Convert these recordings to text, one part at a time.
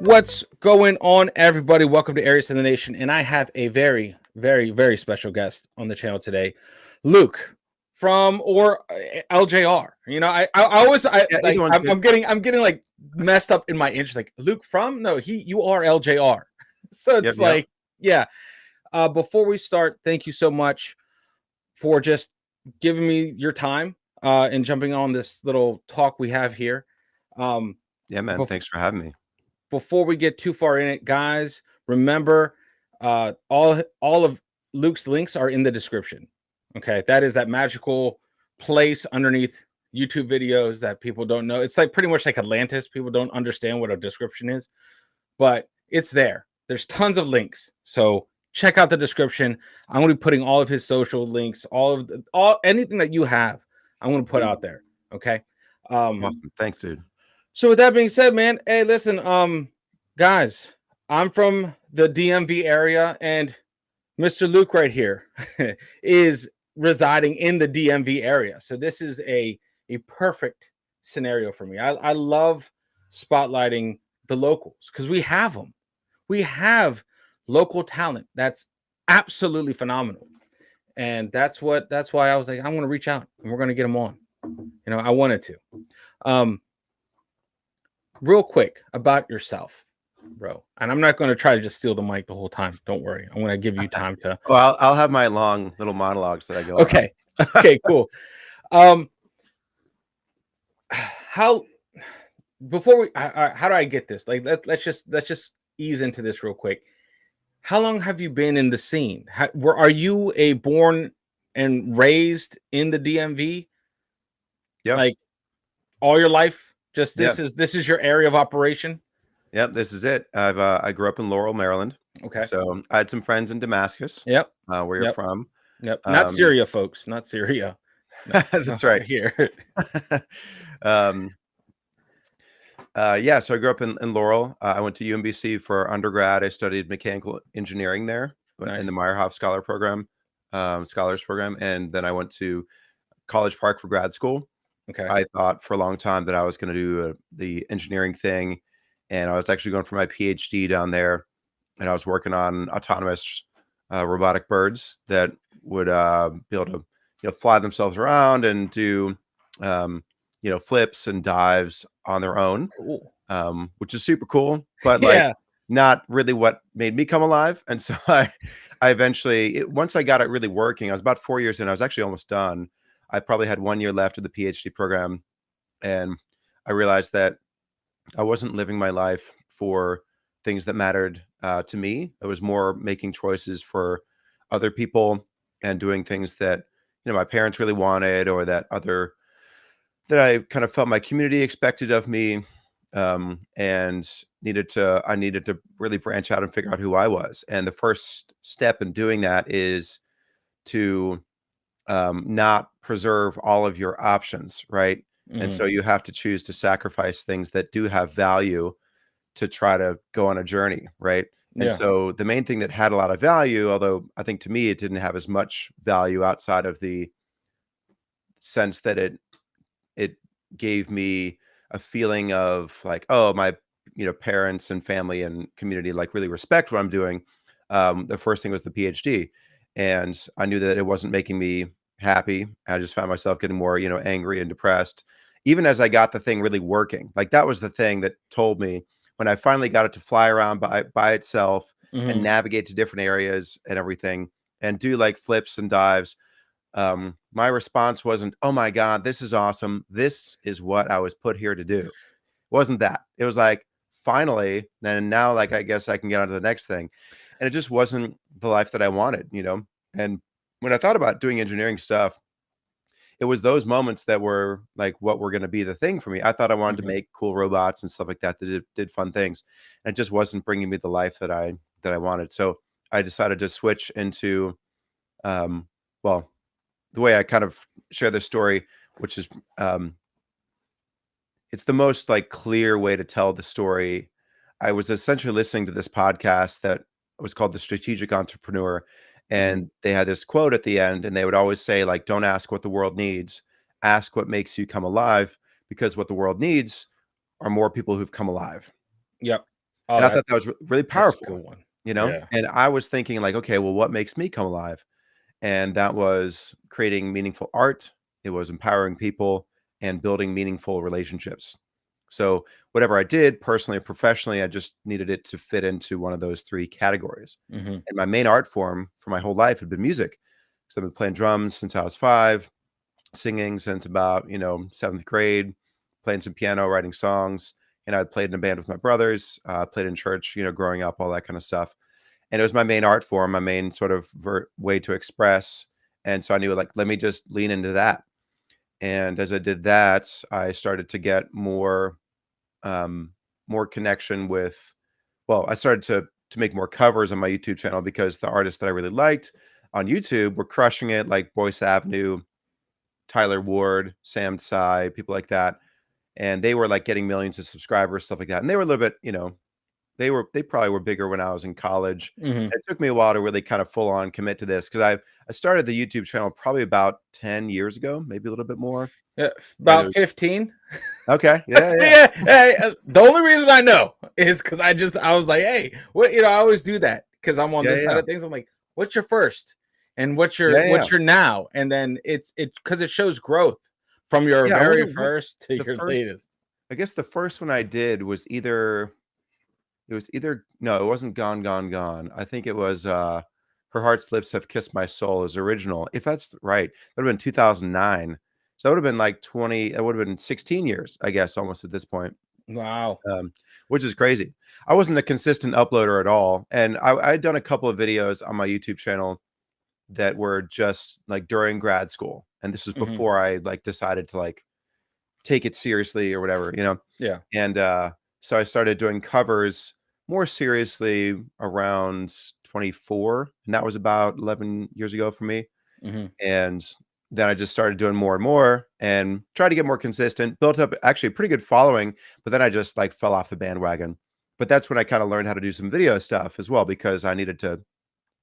What's going on, everybody? Welcome to Areas of the Nation, and I have a very, very, very special guest on the channel today, Luke from LJR. I always Yeah, either like one's I'm, good. I'm getting like messed up in my interest. Like Luke from no, you are LJR, so Yep, it's yep. like yeah. Before we start, thank you so much for just giving me your time and jumping on this little talk we have here. Um, Yeah, man. bef- Thanks for having me. Before we get too far in it, guys, remember all of Luke's links are in the description. Okay, that is that magical place underneath YouTube videos that people don't know. It's like pretty much like Atlantis. People don't understand what a description is, but it's there. There's tons of links, so check out the description. I'm going to be putting all of his social links, all anything that you have. I'm going to put out there. Okay. Awesome. Thanks, dude. So with that being said, man, hey, listen, guys, I'm from the DMV area, and Mr. Luke right here is residing in the DMV area. So this is a perfect scenario for me. I love spotlighting the locals because we have them. We have local talent that's absolutely phenomenal. And that's why I was like, I'm gonna reach out and we're gonna get them on. I wanted to. Um, Real quick about yourself, bro. And I'm not going to try to just steal the mic the whole time. Don't worry. I'm going to give you time to. Well, I'll have my long little monologues that I go on. Okay. Okay. Cool. Um, how before we? How do I get this? Like, let's just ease into this real quick. How long have you been in the scene? Are you a born and raised in the DMV? Yep. Like all your life? Just Yep. this is your area of operation? Yep. This is it. I grew up in Laurel, Maryland. Okay. So I had some friends in Damascus, Yep. where you're Yep. from. Yep. Not Um, Syria, folks. Not Syria. No, that's right. here. um, yeah. So I grew up in Laurel. I went to UMBC for undergrad. I studied mechanical engineering there in the Nice. Meyerhoff Scholar Program, Scholars Program, and then I went to College Park for grad school. Okay. I thought for a long time that I was going to do the engineering thing, and I was actually going for my PhD down there, and I was working on autonomous robotic birds that would be able to fly themselves around and do flips and dives on their own, Cool. which is super cool, but like Yeah. not really what made me come alive. And so I eventually, once I got it really working, I was about 4 years in. I was actually almost done. I probably had 1 year left of the PhD program, and I realized that I wasn't living my life for things that mattered to me. It was more making choices for other people and doing things that my parents really wanted, or that I kind of felt my community expected of me, and I needed to really branch out and figure out who I was. And the first step in doing that is to not preserve all of your options, right? And Mhm. so you have to choose to sacrifice things that do have value to try to go on a journey, right? And Yeah. so the main thing that had a lot of value, although I think to me it didn't have as much value outside of the sense that it gave me a feeling of like, oh, my parents and family and community like really respect what I'm doing. The first thing was the PhD, and I knew that it wasn't making me happy. I just found myself getting more angry and depressed, even as I got the thing really working. Like that was the thing that told me when I finally got it to fly around by itself and Mhm. navigate to different areas and everything, and do like flips and dives. My response wasn't, "Oh my god, this is awesome. This is what I was put here to do." It wasn't that. It was like, finally, then now, like, I guess I can get on to the next thing. And it just wasn't the life that I wanted. And when I thought about doing engineering stuff, it was those moments that were like what were going to be the thing for me. I thought I wanted to Mhm. make cool robots and stuff like that did fun things, and it just wasn't bringing me the life that I wanted. So I decided to switch into, um, well, the way I kind of share this story, which is um, it's the most like clear way to tell the story. I was essentially listening to this podcast that was called The Strategic Entrepreneur, Mhm. and they had this quote at the end, and they would always say like, "Don't ask what the world needs, ask what makes you come alive, because what the world needs are more people who've come alive." Yep. Oh, And I thought that was really that's a powerful, good one. you know? Yeah. And I was thinking like, okay, well, what makes me come alive? And that was creating meaningful art. It was empowering people and building meaningful relationships. So whatever I did personally or professionally, I just needed it to fit into one of those three categories. Mhm. And my main art form for my whole life had been music. So I've been playing drums since I was 5, singing since about, 7th grade, playing some piano, writing songs. And I played in a band with my brothers, played in church, growing up, all that kind of stuff. And it was my main art form, my main sort of way to express. And so I knew, like, let me just lean into that. And as I did that, I started to get um, more connection with. Well, I started to make more covers on my YouTube channel because the artists that I really liked on YouTube were crushing it, like Boyce Avenue, Tyler Ward, Sam Tsai, people like that. And they were like getting millions of subscribers, stuff like that. And they were a little bit, they probably were bigger when I was in college. Mhm. It took me a while to really kind of full on commit to this because I started the YouTube channel probably about 10 years ago, maybe a little bit more. Yeah, And it about was 15. okay. Yeah, yeah. Yeah, hey, the only reason I know is because I was like, hey, what, I always do that because I'm on Yeah, this side yeah. of things. I'm like, what's your first, and what's Yeah, yeah. your now, and then it's because it shows growth from your Yeah, I wonder very what first to the your first latest. I guess the first one I did was either no, it wasn't Gone, Gone, Gone. I think it was, Her Heart's Lips Have Kissed My Soul is original. If that's right, that would've been 2009. So that would've been like 20 it would've been 16 years, I guess, almost at this point, Wow. um, which is crazy. I wasn't a consistent uploader at all, and I had done a couple of videos on my YouTube channel that were just, like, during grad school, and this was Hmm. before I, like, decided to, like, take it seriously or whatever, you know? Yeah. And, so I started doing covers more seriously around 24, and that was about 11 years ago for me. Hmm. And then I just started doing more and more and tried to get more consistent, built up actually a pretty good following, but then I just like fell off the bandwagon. But that's when I kind of learned how to do some video stuff as well because I needed to,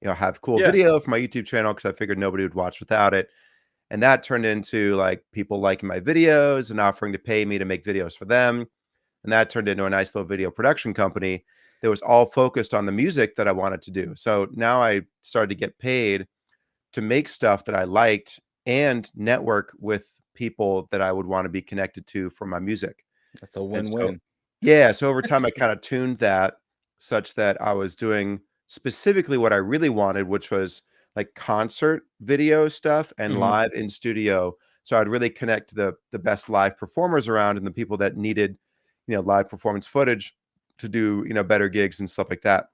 have cool Yeah. video for my YouTube channel because I figured nobody would watch without it. And that turned into like people liking my videos and offering to pay me to make videos for them. And that turned into a nice little video production company that was all focused on the music that I wanted to do. So now I started to get paid to make stuff that I liked and network with people that I would want to be connected to for my music. That's a And so, win-win. yeah, so over time, I kind of tuned that such that I was doing specifically what I really wanted, which was like concert video stuff and Hmm. live in studio. So I'd really connect to the best live performers around and the people that needed, live performance footage to do, better gigs and stuff like that.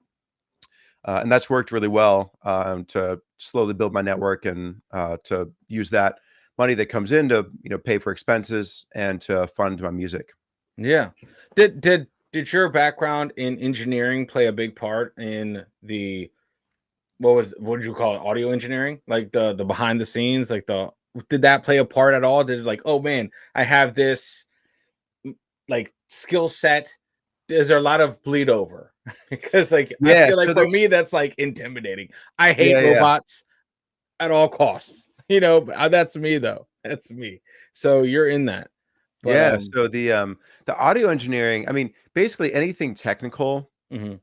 And that's worked really well to slowly build my network and to use that money that comes in to, pay for expenses and to fund my music. Yeah. Did your background in engineering play a big part in the what did you call it? Audio engineering? Like the behind the scenes, like the did that play a part at all? Did it like, oh man, I have this like skill set. Is there a lot of bleed over? Because like I Yeah, feel like so for me there's that's like intimidating. I hate yeah, yeah. robots at all costs. That's me though. That's me. So you're in that. But Yeah, so the audio engineering, I mean, basically anything technical, mhm,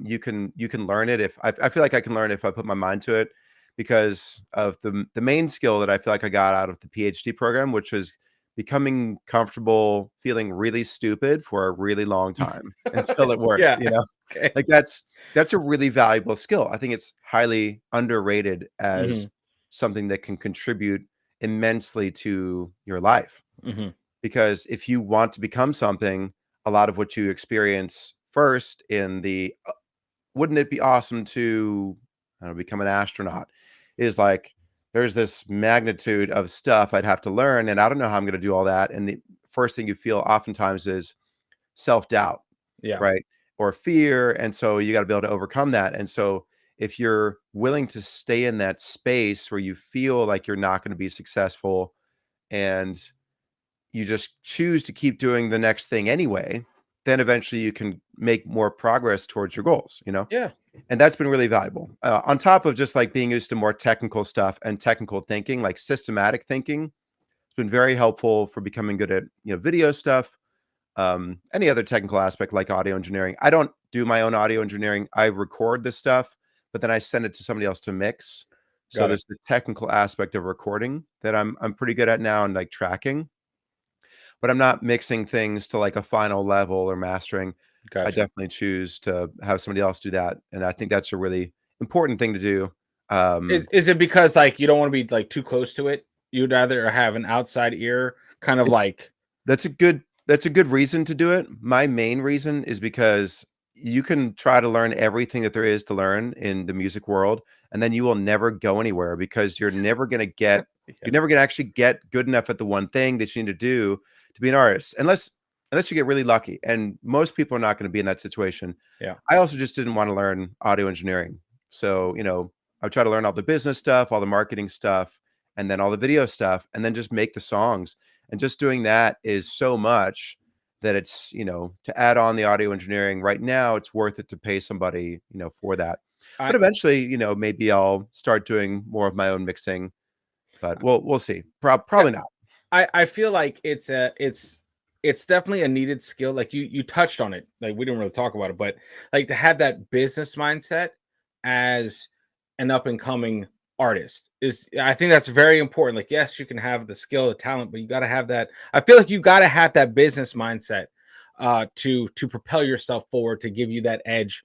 you can learn it if I feel like I can learn if I put my mind to it because of the main skill that I feel like I got out of the PhD program, which was becoming comfortable feeling really stupid for a really long time until it worked, yeah. Okay. Like that's a really valuable skill. I think it's highly underrated Mhm, as something that can contribute immensely to your life. mhm. Because if you want to become something, a lot of what you experience first in the wouldn't it be awesome to, I don't know, become an astronaut is like there's this magnitude of stuff I'd have to learn, and I don't know how I'm going to do all that. And the first thing you feel oftentimes is self doubt, Yeah. right? Or fear. And so you got to be able to overcome that. And so if you're willing to stay in that space where you feel like you're not going to be successful and you just choose to keep doing the next thing anyway, then eventually you can make more progress towards your goals. Yeah. And that's been really valuable. On top of just like being used to more technical stuff and technical thinking, like systematic thinking, it's been very helpful for becoming good at video stuff, any other technical aspect like audio engineering. I don't do my own audio engineering. I record this stuff, but then I send it to somebody else to mix. So Got it. there's the technical aspect of recording that I'm pretty good at now and like tracking, but I'm not mixing things to like a final level or mastering. I Gotcha. definitely choose to have somebody else do that, and I think that's a really important thing to do. Is it because like you don't want to be like too close to it? You'd rather have an outside ear, kind of It like that's a good reason to do it. My main reason is because you can try to learn everything that there is to learn in the music world, and then you will never go anywhere because yeah, you're never gonna actually get good enough at the one thing that you need to do to be an artist, unless you get really lucky. And most people are not going to be in that situation. yeah. I also just didn't want to learn audio engineering, so I try to learn all the business stuff, all the marketing stuff, and then all the video stuff, and then just make the songs. And just doing that is so much that it's, to add on the audio engineering right now, it's worth it to pay somebody, for that. I But eventually, maybe I'll start doing more of my own mixing, but we'll see. Probably not. I feel like it's definitely a needed skill. Like you touched on it. Like we didn't really talk about it, but like to have that business mindset as an up and coming artist is, I think that's very important. Like yes, you can have the skill, the talent, but you got to have that. I feel like you got to have that business mindset to propel yourself forward, to give you that edge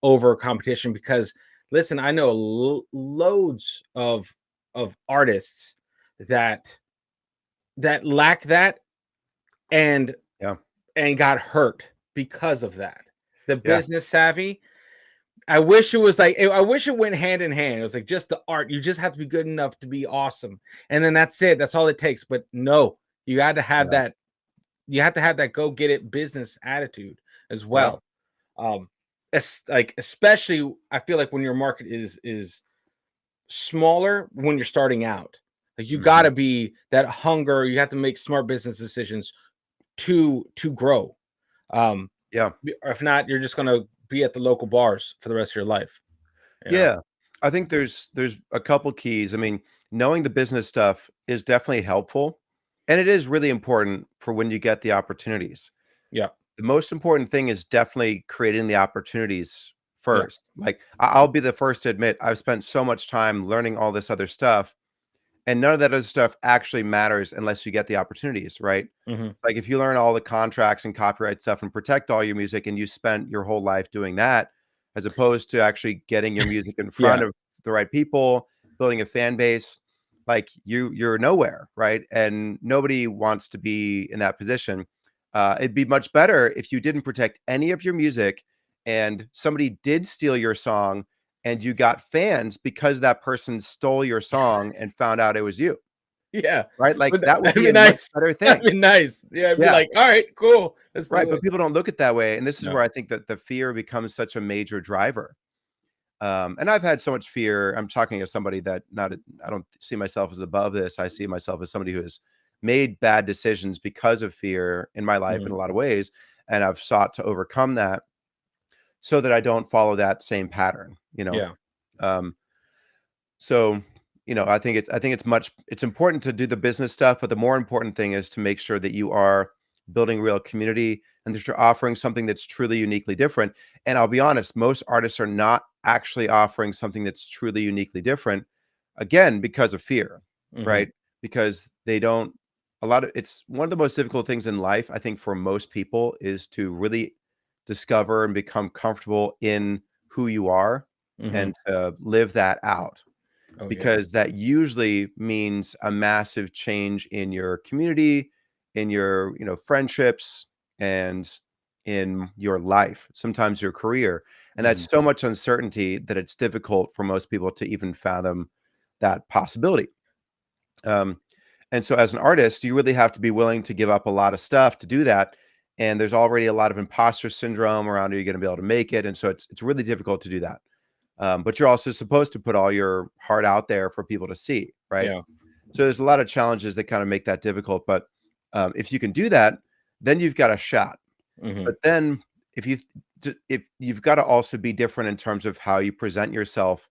over competition. Because listen, I know loads of artists that lack that and Yeah. got hurt because of that. The Yeah. business savvy, I wish it was like, I wish it went hand in hand. It was like just the art. You just have to be good enough to be awesome. And then that's it. That's all it takes. But no, you got to have Yeah. that. You have to have that go get it business attitude as Yeah. well. Um, like especially, I feel like when your market is smaller when you're starting out, like you got Mhm. to be that hunger. You have to make smart business decisions to grow. Um, Yeah. if not, you're just gonna be at the local bars for the rest of your life. You know. Yeah. I think there's a couple keys. I mean, knowing the business stuff is definitely helpful, and it is really important for when you get the opportunities. Yeah. The most important thing is definitely creating the opportunities Yeah. first. Like I'll be the first to admit I've spent so much time learning all this other stuff, and none of that other stuff actually matters unless you get the opportunities, right? Hmm. Like if you learn all the contracts and copyright stuff and protect all your music and you spent your whole life doing that, as opposed to actually getting your music in front Yeah. of the right people, building a fan base, like you're nowhere, right? And nobody wants to be in that position. It'd be much better if you didn't protect any of your music and somebody did steal your song and you got fans because that person stole your song and found out it was you, Yeah. right? Like But that would that'd be be a much nice. better That'd thing. be nice. Yeah. I'd be Yeah. like, all right, cool. Let's Right, do but it. people don't look at that way, and this is No. where I think that the fear becomes such a major driver. And I've had so much fear. I'm talking as somebody that I don't see myself as above this. I see myself as somebody who has made bad decisions because of fear in my life in Mhm. a lot of ways, and I've sought to overcome that so that I don't follow that same pattern, Yeah. Um, so, it's important to do the business stuff, but the more important thing is to make sure that you are building real community and that you're offering something that's truly uniquely different. And I'll be honest, most artists are not actually offering something that's truly uniquely different, again, because of fear, Hmm. right? Because they don't a lot of it's one of the most difficult things in life, I think, for most people is to really discover and become comfortable in who you are Hmm. and to live that out, Oh yeah. because that usually means a massive change in your community, in your, friendships, and in your life, sometimes your career. And that's Hmm. so much uncertainty that it's difficult for most people to even fathom that possibility. Um, and so as an artist, you really have to be willing to give up a lot of stuff to do that. And there's already a lot of imposter syndrome around, are you going to be able to make it? And so it's really difficult to do that. But you're also supposed to put all your heart out there for people to see, right? Yeah. So there's a lot of challenges that kind of make that difficult. But if you can do that, then you've got a shot. Hmm. But then if you if you've got to also be different in terms of how you present yourself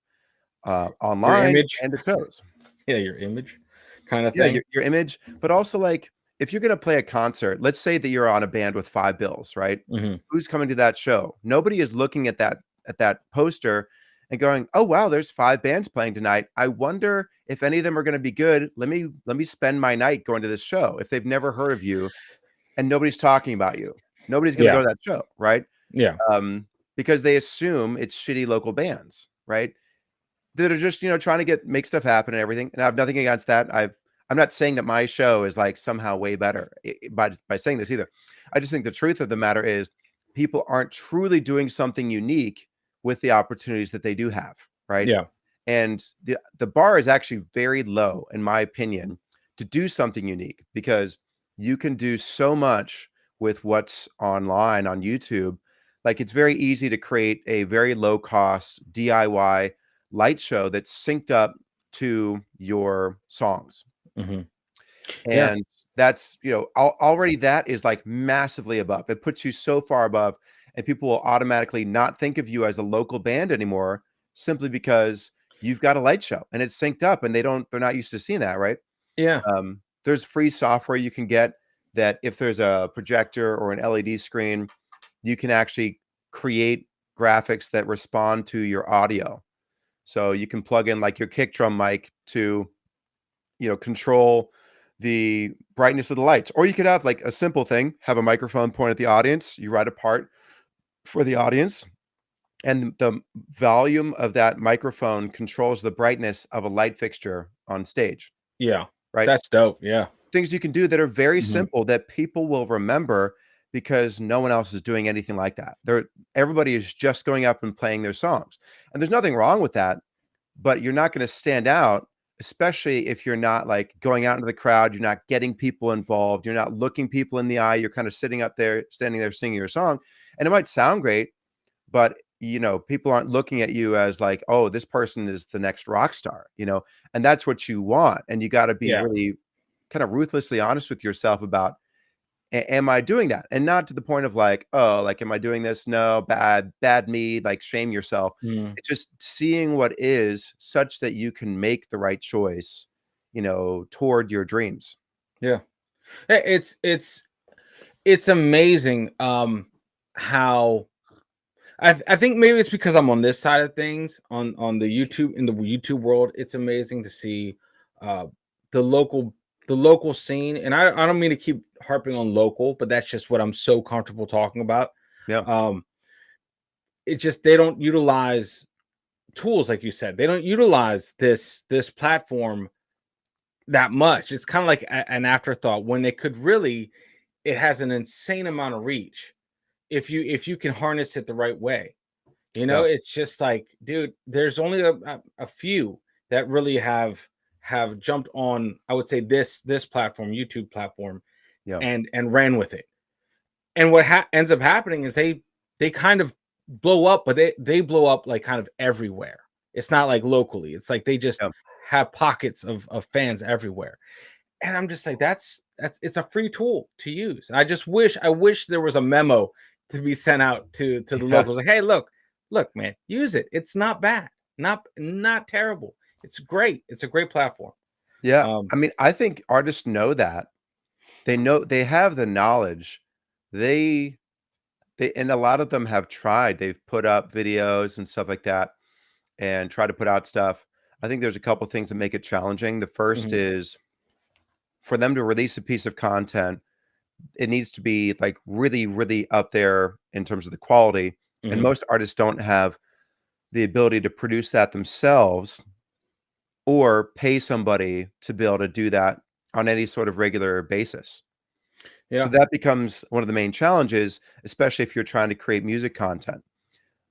Your online image. and to shows. Yeah. Your image kind of Yeah, thing. your image, but also like if you're going to play a concert, let's say that you're on a band with 5 bills, right? Hmm. Who's coming to that show? Nobody is looking at that poster and going, "Oh wow, there's 5 bands playing tonight. I wonder if any of them are going to be good. Let me spend my night going to this show." If they've never heard of you and nobody's talking about you, nobody's going to Yeah. go to that show, right? Yeah. Because they assume it's shitty local bands, right? That are just trying to make stuff happen and everything. And I have nothing against that. I'm not saying that my show is like somehow way better by saying this either. I just think the truth of the matter is people aren't truly doing something unique with the opportunities that they do have, right? Yeah. And the bar is actually very low, in my opinion, to do something unique because you can do so much with what's online on YouTube. Like it's very easy to create a very low cost DIY light show that's synced up to your songs. Hmm. Yeah. And that's, already that is like massively above. It puts you so far above, and people will automatically not think of you as a local band anymore simply because you've got a light show and it's synced up and they're not used to seeing that, right? Yeah. There's free software you can get that if there's a projector or an LED screen, you can actually create graphics that respond to your audio. So you can plug in like your kick drum mic to, control the brightness of the lights. Or you could have like a simple thing, have a microphone point at the audience, you write a part for the audience, and the volume of that microphone controls the brightness of a light fixture on stage, Yeah. right? That's dope. Yeah. Things you can do that are very Hmm. simple that people will remember because no one else is doing anything like that. Everybody is just going up and playing their songs. And there's nothing wrong with that, but you're not going to stand out, especially if you're not like going out into the crowd, you're not getting people involved, you're not looking people in the eye, you're kind of sitting up there, standing there singing your song. And it might sound great, but people aren't looking at you as like, oh, this person is the next rock star, and that's what you want. And you got to be Yeah. really kind of ruthlessly honest with yourself about, am I doing that? And not to the point of like, oh, like, am I doing this? No, bad me, like shame yourself. Mm. It's just seeing what is such that you can make the right choice, toward your dreams. Yeah. It's amazing how I think maybe it's because I'm on this side of things on the YouTube in the YouTube world. It's amazing to see uh the local the local scene. And I don't mean to keep harping on local, but that's just what I'm so comfortable talking about. Yeah. Um it just they don't utilize tools like you said. They don't utilize this platform that much. It's kind of like an afterthought when it could really it has an insane amount of reach if you can harness it the right way. Yeah. It's just like, dude, there's only a few that really have jumped on, I would say this platform, YouTube platform, Yeah. and ran with it. And what ends up happening is they kind of blow up, but they blow up like kind of everywhere. It's not like locally. It's like they just Yeah. have pockets of fans everywhere. And I'm just like, that's it's a free tool to use. And I wish there was a memo to be sent out to the Yeah. locals. Like, hey, look, man, use it. It's not bad, not terrible. It's great. It's a great platform. Yeah. Um, I mean, I think artists know that. They have the knowledge. They and a lot of them have tried. They've put up videos and stuff like that and try to put out stuff. I think there's a couple things that make it challenging. The first mhm, is for them to release a piece of content, it needs to be like really, really up there in terms of the quality. And mhm, most artists don't have the ability to produce that themselves or pay somebody to be able to do that on any sort of regular basis. So yeah, that becomes one of the main challenges, especially if you're trying to create music content.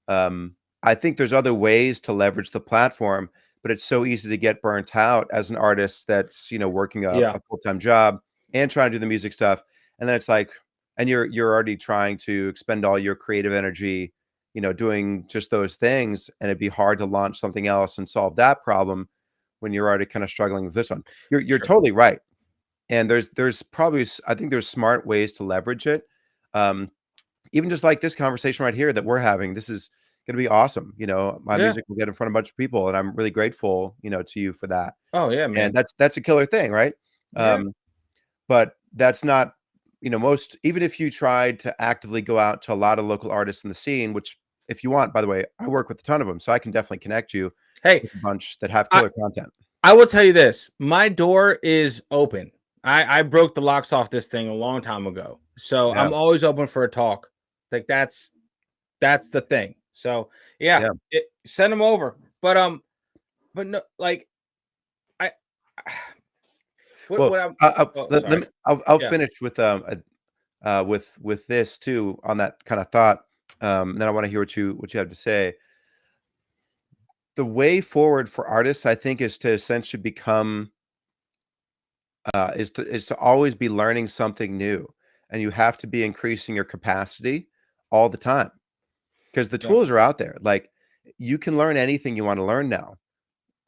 I think there's other ways to leverage the platform, but it's so easy to get burnt out as an artist that's working yeah, a full-time job and trying to do the music stuff, and then it's like, and you're already trying to expend all your creative energy, doing just those things, and it'd be hard to launch something else and solve that problem when you're already kind of struggling with this one. You're sure, totally right, and there's probably I think there's smart ways to leverage it. Um, Even just like this conversation right here that we're having, this is going to be awesome. My yeah. music will get in front of a bunch of people, and I'm really grateful, to you for that. Oh yeah, And man. that's a killer thing, right? Yeah, Um, but that's not, most, even if you tried to actively go out to a lot of local artists in the scene, which if you want, by the way, I work with a ton of them, so I can definitely connect you Hey, with a bunch that have I, killer content. I will tell you this. My door is open. I broke the locks off this thing a long time ago. So Yeah. I'm always open for a talk. Like that's the thing. So yeah, Yeah. send them over. But no, like I Well, what I'm sorry. I'll Yeah. finish with with this too on that kind of thought. And then I want to hear what you have to say. The way forward for artists, I think, is to essentially become is to always be learning something new, and you have to be increasing your capacity all the time because the Yeah. tools are out there. Like you can learn anything you want to learn now. Yeah.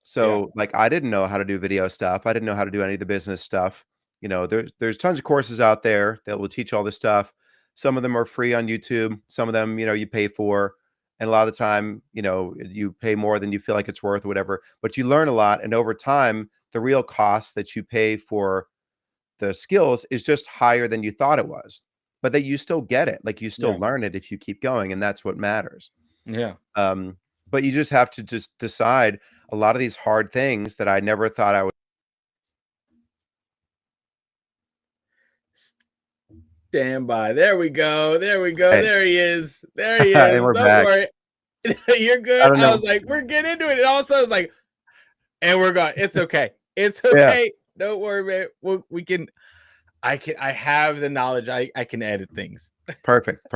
So like I didn't know how to do video stuff. I didn't know how to do any of the business stuff. There's tons of courses out there that will teach all this stuff. Some of them are free on YouTube. Some of them, you pay for. And a lot of the time, you pay more than you feel like it's worth or whatever. But you learn a lot. And over time, the real cost that you pay for the skills is just higher than you thought it was. But that you still get it. Like you still Yeah. learn it if you keep going. And that's what matters. Yeah. But you just have to just decide a lot of these hard things that I never thought I would. Stand by. There we go. There we go. Hey, There he is. There he and is. we're Don't back. worry. You're I good. don't I know. was like, we're getting into it. And all of a sudden, it's like, and we're gone. It's okay. It's Yeah. okay. Don't worry, man. We can. I have the knowledge. I can edit things. Perfect.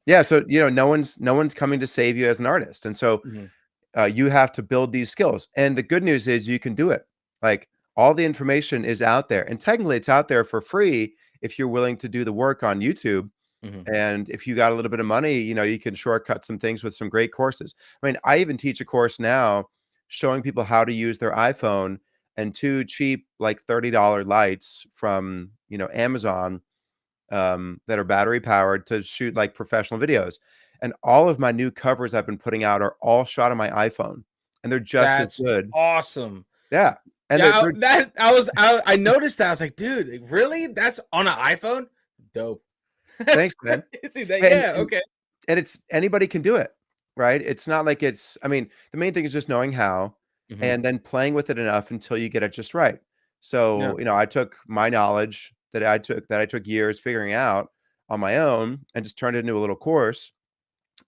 Yeah. So no one's coming to save you as an artist, and so you have to build these skills. And the good news is you can do it. Like all the information is out there, and technically it's out there for free if you're willing to do the work on YouTube. And if you got a little bit of money, you can shortcut some things with some great courses. I mean, I even teach a course now showing people how to use their iPhone and 2 cheap, like $30 lights from, Amazon, that are battery powered to shoot like professional videos. And all of my new covers I've been putting out are all shot on my iPhone, and they're just as That's good. awesome. Yeah. And Yeah, they're I noticed that. I was like, dude, like, really? That's on an iPhone? Dope. That's thanks, man. crazy. That And, yeah, and okay. and it's anybody can do it, right? It's not like I mean, the main thing is just knowing how and then playing with it enough until you get it just right. Yeah. So, I took my knowledge that I took years figuring out on my own and just turned it into a little course.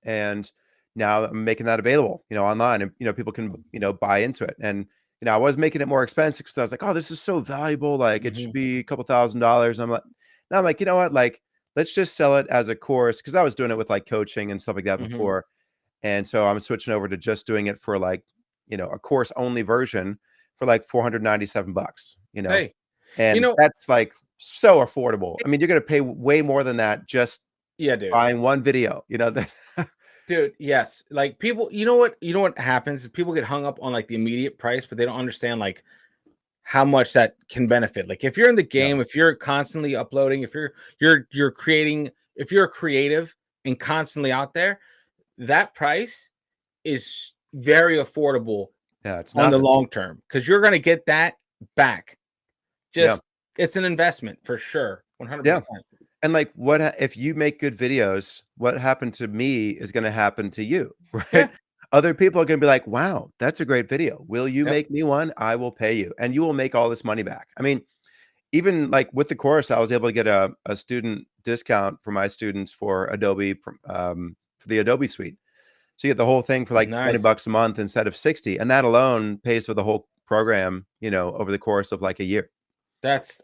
And now I'm making that available, online, and people can, buy into it. And I was making it more expensive because I was like, oh, this is so valuable, like it should be a couple $1,000s. I'm like, you know what, like let's just sell it as a course, because I was doing it with like coaching and stuff like that before. And so I'm switching over to just doing it for like, a course only version for like $497, Hey, and that's like so affordable. I mean, you're going to pay way more than that just yeah, dude. buying one video, that Dude, yes. Like people, you know what happens is people get hung up on like the immediate price, but they don't understand like how much that can benefit. Like if you're in the Yeah. game, if you're constantly uploading, if you're creating, if you're creative and constantly out there, that price is very affordable Yeah, it's on the nothing. long term because you're gonna get that back. Yeah. Just it's an investment for sure. Yeah. 100%. And like if you make good videos, what happened to me is going to happen to you, right? Yeah. Other people are going to be like, wow, that's a great video. Will you Yep. make me one? I will pay you, and you will make all this money back. I mean, even like with the course, I was able to get a student discount for my students for Adobe, for the Adobe suite. So you get the whole thing for like Nice. $20 a month instead of 60. And that alone pays for the whole program, over the course of like a year. That's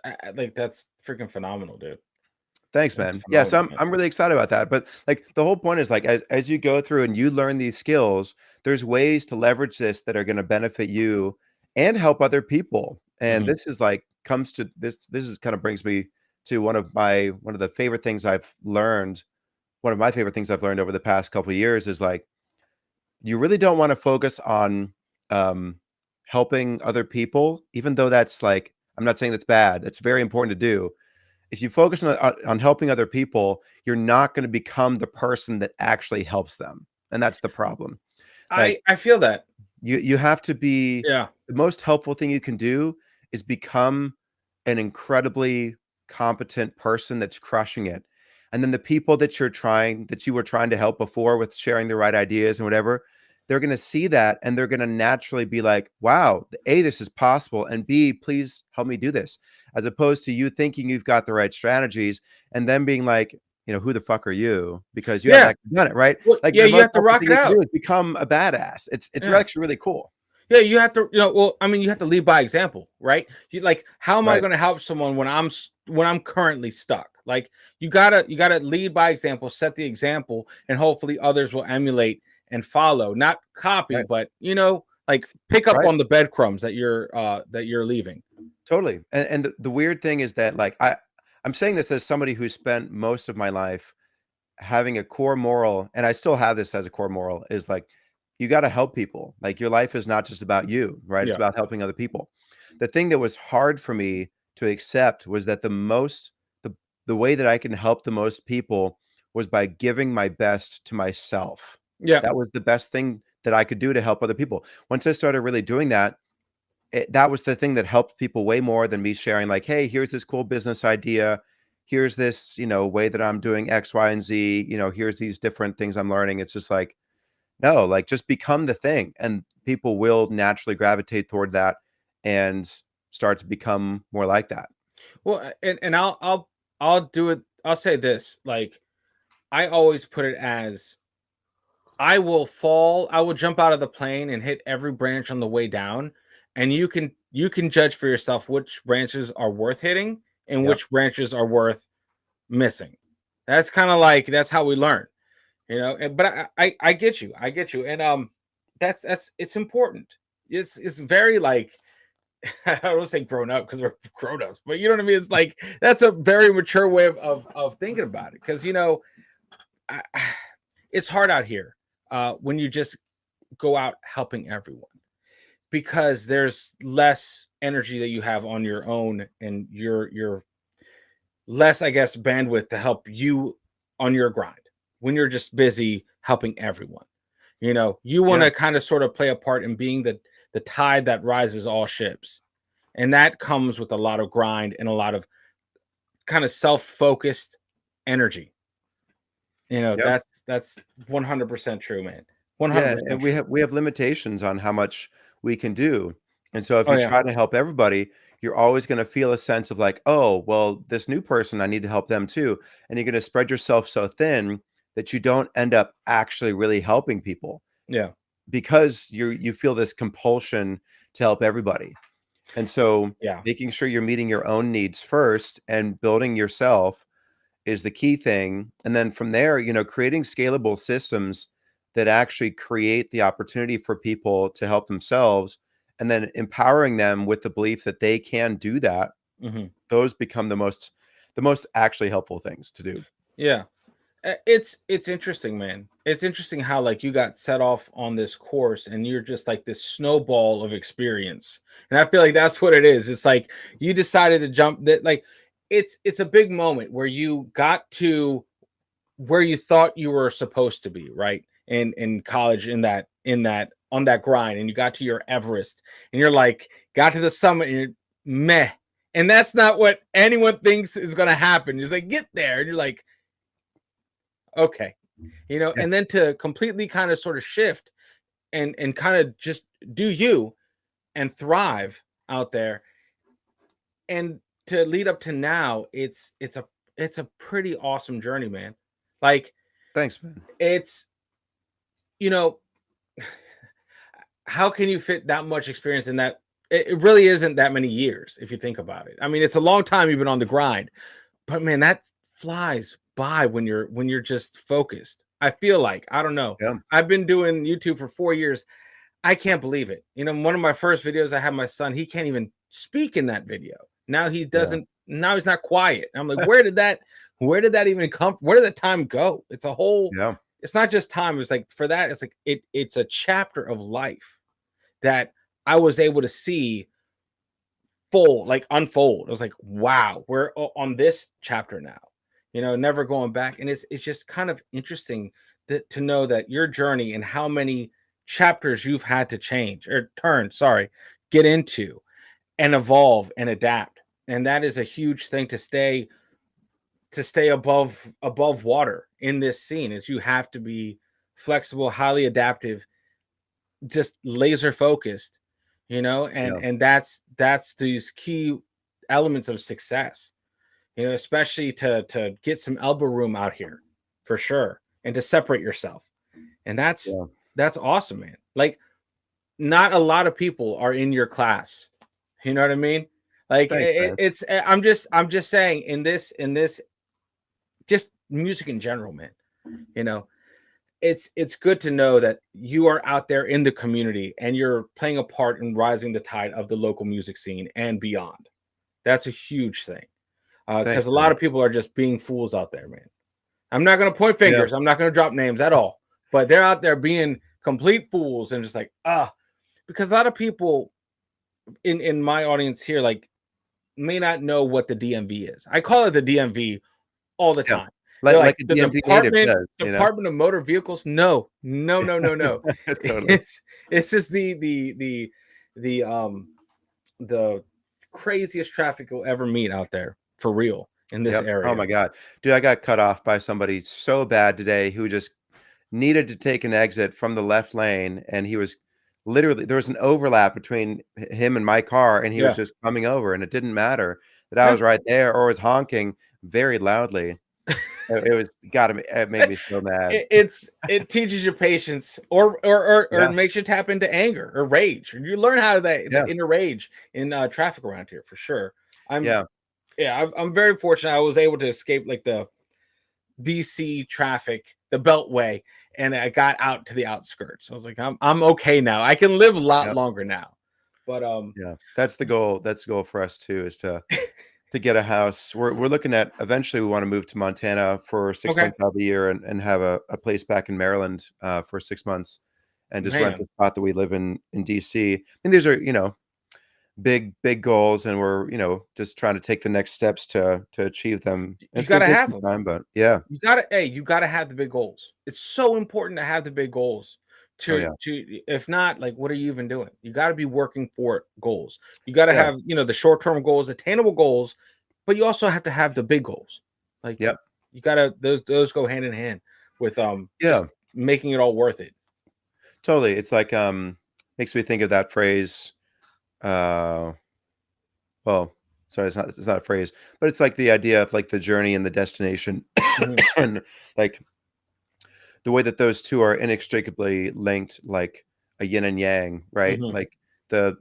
that's freaking phenomenal, dude. Thanks, That's man. Yeah, so phenomenal, man. I'm really excited about that. But like the whole point is like as you go through and you learn these skills, there's ways to leverage this that are going to benefit you and help other people. And this is like comes to this is kind of brings me to one of the favorite things I've learned. One of my favorite things I've learned over the past couple of years is like you really don't want to focus on helping other people, even though that's like I'm not saying that's bad. It's very important to do. If you focus on helping other people, you're not going to become the person that actually helps them, and that's the problem. Like I feel that. you have to be Yeah. the most helpful thing you can do is become an incredibly competent person that's crushing it. And then the people that you were trying to help before with sharing the right ideas and whatever, they're going to see that and they're going to naturally be like, wow, A, this is possible. And B, please help me do this. As opposed to you thinking you've got the right strategies and then being like, who the fuck are you? Because you haven't Yeah. actually done it, right? Well, Like yeah, the you most have to helpful rock thing it you can out. do is become a badass. It's Yeah. actually really cool. Yeah, you have to, well, I mean, you have to lead by example, right? You like, how am I Right. going to help someone when I'm currently stuck? Like, you gotta lead by example, set the example, and hopefully others will emulate and follow, not copy, Right. but like pick up Right. on the breadcrumbs that you're leaving. Totally. And the weird thing is that like I'm saying this as somebody who spent most of my life having a core moral, and I still have this as a core moral, is like you got to help people. Like your life is not just about you, right? It's Yeah, about helping other people. The thing that was hard for me to accept was that the way that I can help the most people was by giving my best to myself. yeah, That was the best thing that I could do to help other people. Once I started really doing that, that was the thing that helped people way more than me sharing like, hey, here's this cool business idea. Here's this, way that I'm doing X, Y, and Z. Here's these different things I'm learning. It's just like, no, like just become the thing. And people will naturally gravitate toward that and start to become more like that. well, and I'll do it. I'll say this, like, I always put it as, I will jump out of the plane and hit every branch on the way down, and you can judge for yourself which branches are worth hitting and Yep. which branches are worth missing. That's kind of like, that's how we learn, but I get you. I get you. And that's it's important. It's very like, I don't want to say grown up because we're grown ups, but you know what I mean? It's like, that's a very mature way of thinking about it. Because I, it's hard out here when you just go out helping everyone, because there's less energy that you have on your own, and you're less, I guess, bandwidth to help you on your grind when you're just busy helping everyone. You want Yeah. to kind of sort of play a part in being the tide that rises all ships, and that comes with a lot of grind and a lot of kind of self-focused energy. Yep. That's 100% true, man. Yeah. 100% And we true. have limitations on how much we can do. And so if Oh you yeah. try to help everybody, you're always going to feel a sense of like, oh, well, this new person, I need to help them too. And you're going to spread yourself so thin that you don't end up actually really helping people Yeah. because you feel this compulsion to help everybody. And so Yeah. making sure you're meeting your own needs first and building yourself is the key thing. And then from there, creating scalable systems that actually create the opportunity for people to help themselves and then empowering them with the belief that they can do that. Hmm. Those become the most actually helpful things to do. Yeah. It's interesting, man. It's interesting how, like, you got set off on this course and you're just like this snowball of experience. And I feel like that's what it is. It's like you decided to jump that, like, it's a big moment where you got to where you thought you were supposed to be, right? In college, in that on that grind, and you got to your Everest, and you're like, got to the summit, and you're meh. And that's not what anyone thinks is gonna happen. It's like, get there, and you're like, okay, Yeah. and then to completely kind of sort of shift and kind of just do you and thrive out there, and to lead up to now, it's a pretty awesome journey, man. Like, Thanks, man. it's you know how can you fit that much experience in that? It really isn't that many years if you think about it. I mean, it's a long time you've been on the grind, but man, that flies by when you're just focused. I feel like, I don't know. Yeah. I've been doing YouTube for 4 years. I can't believe it. One of my first videos, I had my son. He can't even speak in that video. Now he Yeah. doesn't. Now he's not quiet. I'm like, where did that even come? Where did the time go? It's a whole. Yeah. It's not just time. It's like, for that, it's like it's a chapter of life that I was able to see like unfold. I was like, wow, we're on this chapter now. Never going back. And it's just kind of interesting to know that your journey and how many chapters you've had to change or turn, sorry, get into and evolve and adapt. and that is a huge thing to stay above water in this scene. Is you have to be flexible, highly adaptive, just laser focused, and Yeah. that's these key elements of success, especially to get some elbow room out here for sure, and to separate yourself. And Yeah. that's awesome, man. Like, not a lot of people are in your class. You know what I mean? Like, Thanks, man. I'm just saying, in this just music in general, man. You know, it's good to know that you are out there in the community and you're playing a part in rising the tide of the local music scene and beyond. That's a huge thing, because Thanks, a lot man. of people are just being fools out there, man. I'm not going to point Yeah. fingers. I'm not going to drop names at all, but they're out there being complete fools and just like, because a lot of people in my audience here, like, may not know what the DMV is. I call it the DMV all the Yeah. time. They're Like like, a the DMV native Department does, you know? Department of Motor Vehicles. No, no, no, no, no. Totally. It's just the craziest traffic you'll ever meet out there, for real, in this Yep. Oh area. my God. Dude, I got cut off by somebody so bad today who just needed to take an exit from the left lane, and he was literally there was an overlap between him and my car, and he was Yeah. just coming over, and it didn't matter that I Yeah. was right there or was honking very loudly. It was got me. It made me so mad. It teaches you patience, or Yeah. makes you tap into anger or rage. You learn how to the Yeah. inner rage in traffic around here for sure. I'm Yeah. Yeah, I'm very fortunate. I was able to escape like the DC traffic, the Beltway, and I got out to the outskirts. I was like, I'm okay now. I can live a lot Yeah. longer now. But Yeah. That's the goal. That's the goal for us too, is to get a house. We're looking at eventually we want to move to Montana for 6 okay, months out of the year and have a place back in Maryland for 6 months and just rent the man, spot that we live in DC. And these are, big goals, and we're, just trying to take the next steps to achieve them. you It's gonna gotta take have some them. time, but yeah. You gotta have the big goals. It's so important to have the big goals. Oh yeah. If not, like, what are you even doing? You got to be working for goals. You got to Yeah. have, the short term goals, attainable goals, but you also have to have the big goals. Like, Yep. you gotta those go hand in hand with just Yeah. making it all worth it. Totally. It's like makes me think of that phrase. Uh Well, sorry, it's not a phrase, but it's like the idea of like the journey and the destination, Mhm, and like the way that those two are inextricably linked, like a yin and yang, right? mhm. Like the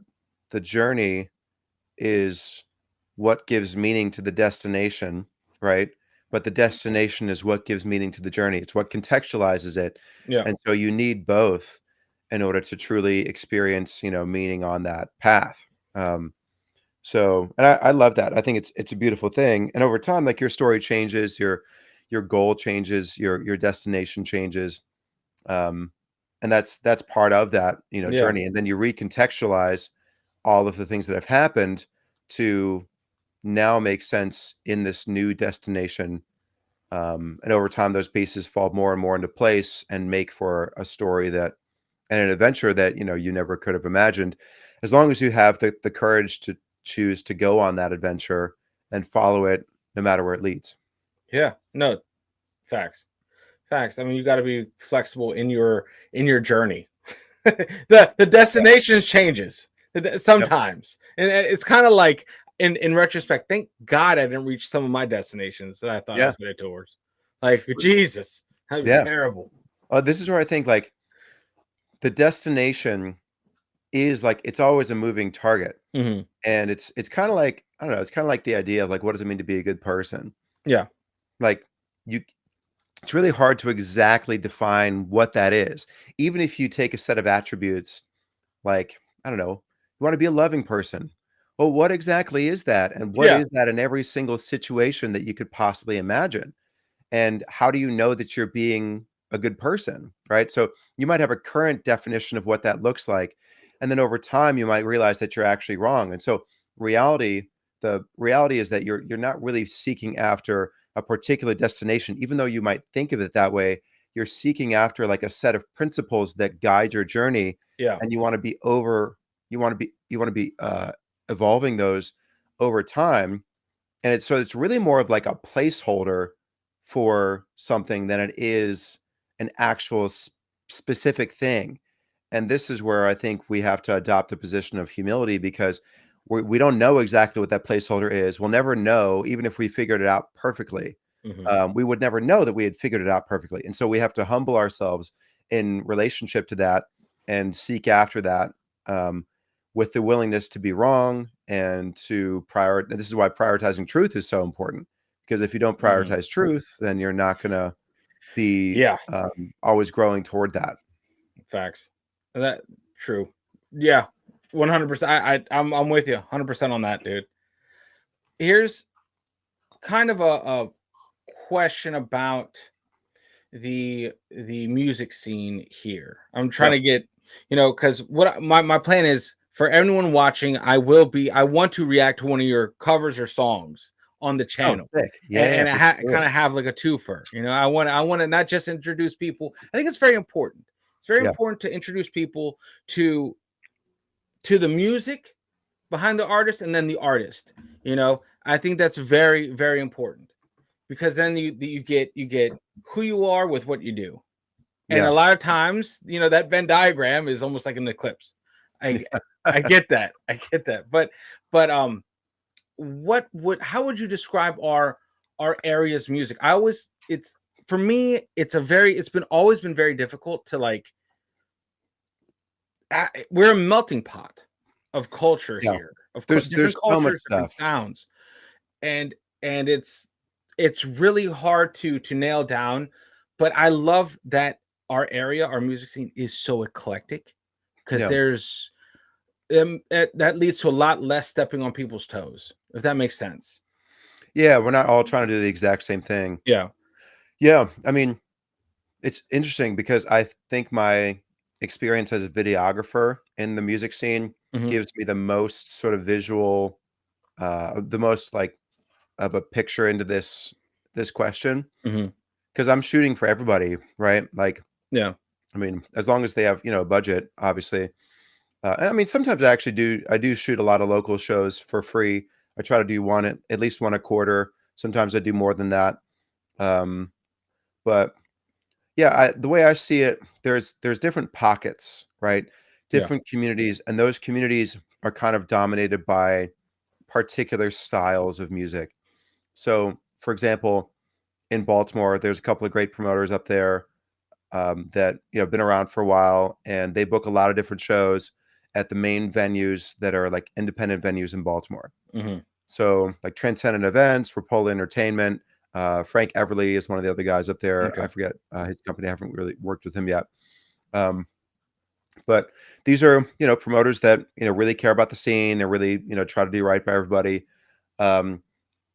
the journey is what gives meaning to the destination, right? But the destination is what gives meaning to the journey. It's what contextualizes it. Yeah, And so you need both in order to truly experience, meaning on that path. So, and I love that. I think it's a beautiful thing. And over time, like your story changes, your goal changes, your destination changes. Um, and that's part of that, yeah, journey. And then you recontextualize all of the things that have happened to now make sense in this new destination. And over time, those pieces fall more and more into place and make for a story that and an adventure that you never could have imagined, as long as you have the courage to choose to go on that adventure and follow it no matter where it leads. yeah. No, facts, facts. I mean, you got to be flexible in your journey. The Yeah. destination changes Yep. sometimes, and it's kind of like, in retrospect, thank God I didn't reach some of my destinations that I thought I Yeah. was headed towards. Like, Jesus, that'd be Yeah. terrible. This is where I think like the destination is like it's always a moving target, Mhm. and it's kind of like I don't know. It's kind of like the idea of like what does it mean to be a good person? Yeah, Like you it's really hard to exactly define what that is. Even if you take a set of attributes like, I don't know, you want to be a loving person. Well, what exactly is that? And what yeah, is that in every single situation that you could possibly imagine? And how do you know that you're being a good person? Right. So you might have a current definition of what that looks like. And then over time, you might realize that you're actually wrong. And so reality, the reality is that you're not really seeking after a particular destination, even though you might think of it that way. You're seeking after like a set of principles that guide your journey, yeah, and you want to be evolving those over time. And it's really more of like a placeholder for something than it is an actual specific thing. And this is where I think we have to adopt a position of humility, because we don't know exactly what that placeholder is. We'll never know, even if we figured it out perfectly. Mhm. We would never know that we had figured it out perfectly. And so we have to humble ourselves in relationship to that and seek after that, with the willingness to be wrong and to prioritize. This is why prioritizing truth is so important, because if you don't Mhm. prioritize truth, then you're not going to be Yeah, always growing toward that. facts. That true. Yeah, 100%. I'm with you 100% on that, dude. Here's kind of a question about the music scene here. I'm trying Yeah. to get, because my plan is for everyone watching, I want to react to one of your covers or songs on the Oh, channel. sick. Yeah, And, yeah, and for kind sure. of have like a twofer. I want to not just introduce people. I think it's very important. It's very Yeah. important to introduce people to the music behind the artist and then the artist. I think that's very, very important, because then you get who you are with what you do. And a Yeah. lot of times, that Venn diagram is almost like an eclipse. I I get that. I get that. But how would you describe our area's music? It's for me, it's been always been very difficult to like we're a melting pot of culture Yeah. here, of different There's so much cultures, different stuff. sounds. And it's really hard to nail down, but I love that our music scene is so eclectic, because Yeah. there's that leads to a lot less stepping on people's toes, if that makes sense. Yeah, we're not all trying to do the exact same thing. Yeah. Yeah, I mean, it's interesting because I think my experience as a videographer in the music scene Hmm. gives me the most sort of visual, the most like of a picture into this question, Hmm. because I'm shooting for everybody, right? Like, Yeah. I mean, as long as they have, a budget, obviously. And I mean, sometimes I do shoot a lot of local shows for free. I try to do one at least one a quarter. Sometimes I do more than that. Um, but yeah, the way I see it, there's different pockets, right? Yeah. Different communities, and those communities are kind of dominated by particular styles of music. So, for example, in Baltimore, there's a couple of great promoters up there, that have been around for a while, and they book a lot of different shows at the main venues that are like independent venues in Baltimore. Hmm. So like Transcendent Events, Rapola Entertainment, Frank Everly is one of the other guys up there. I Okay. forget his company. I haven't really worked with him yet. Um, but these are promoters that really care about the scene and really try to do right by everybody. Um,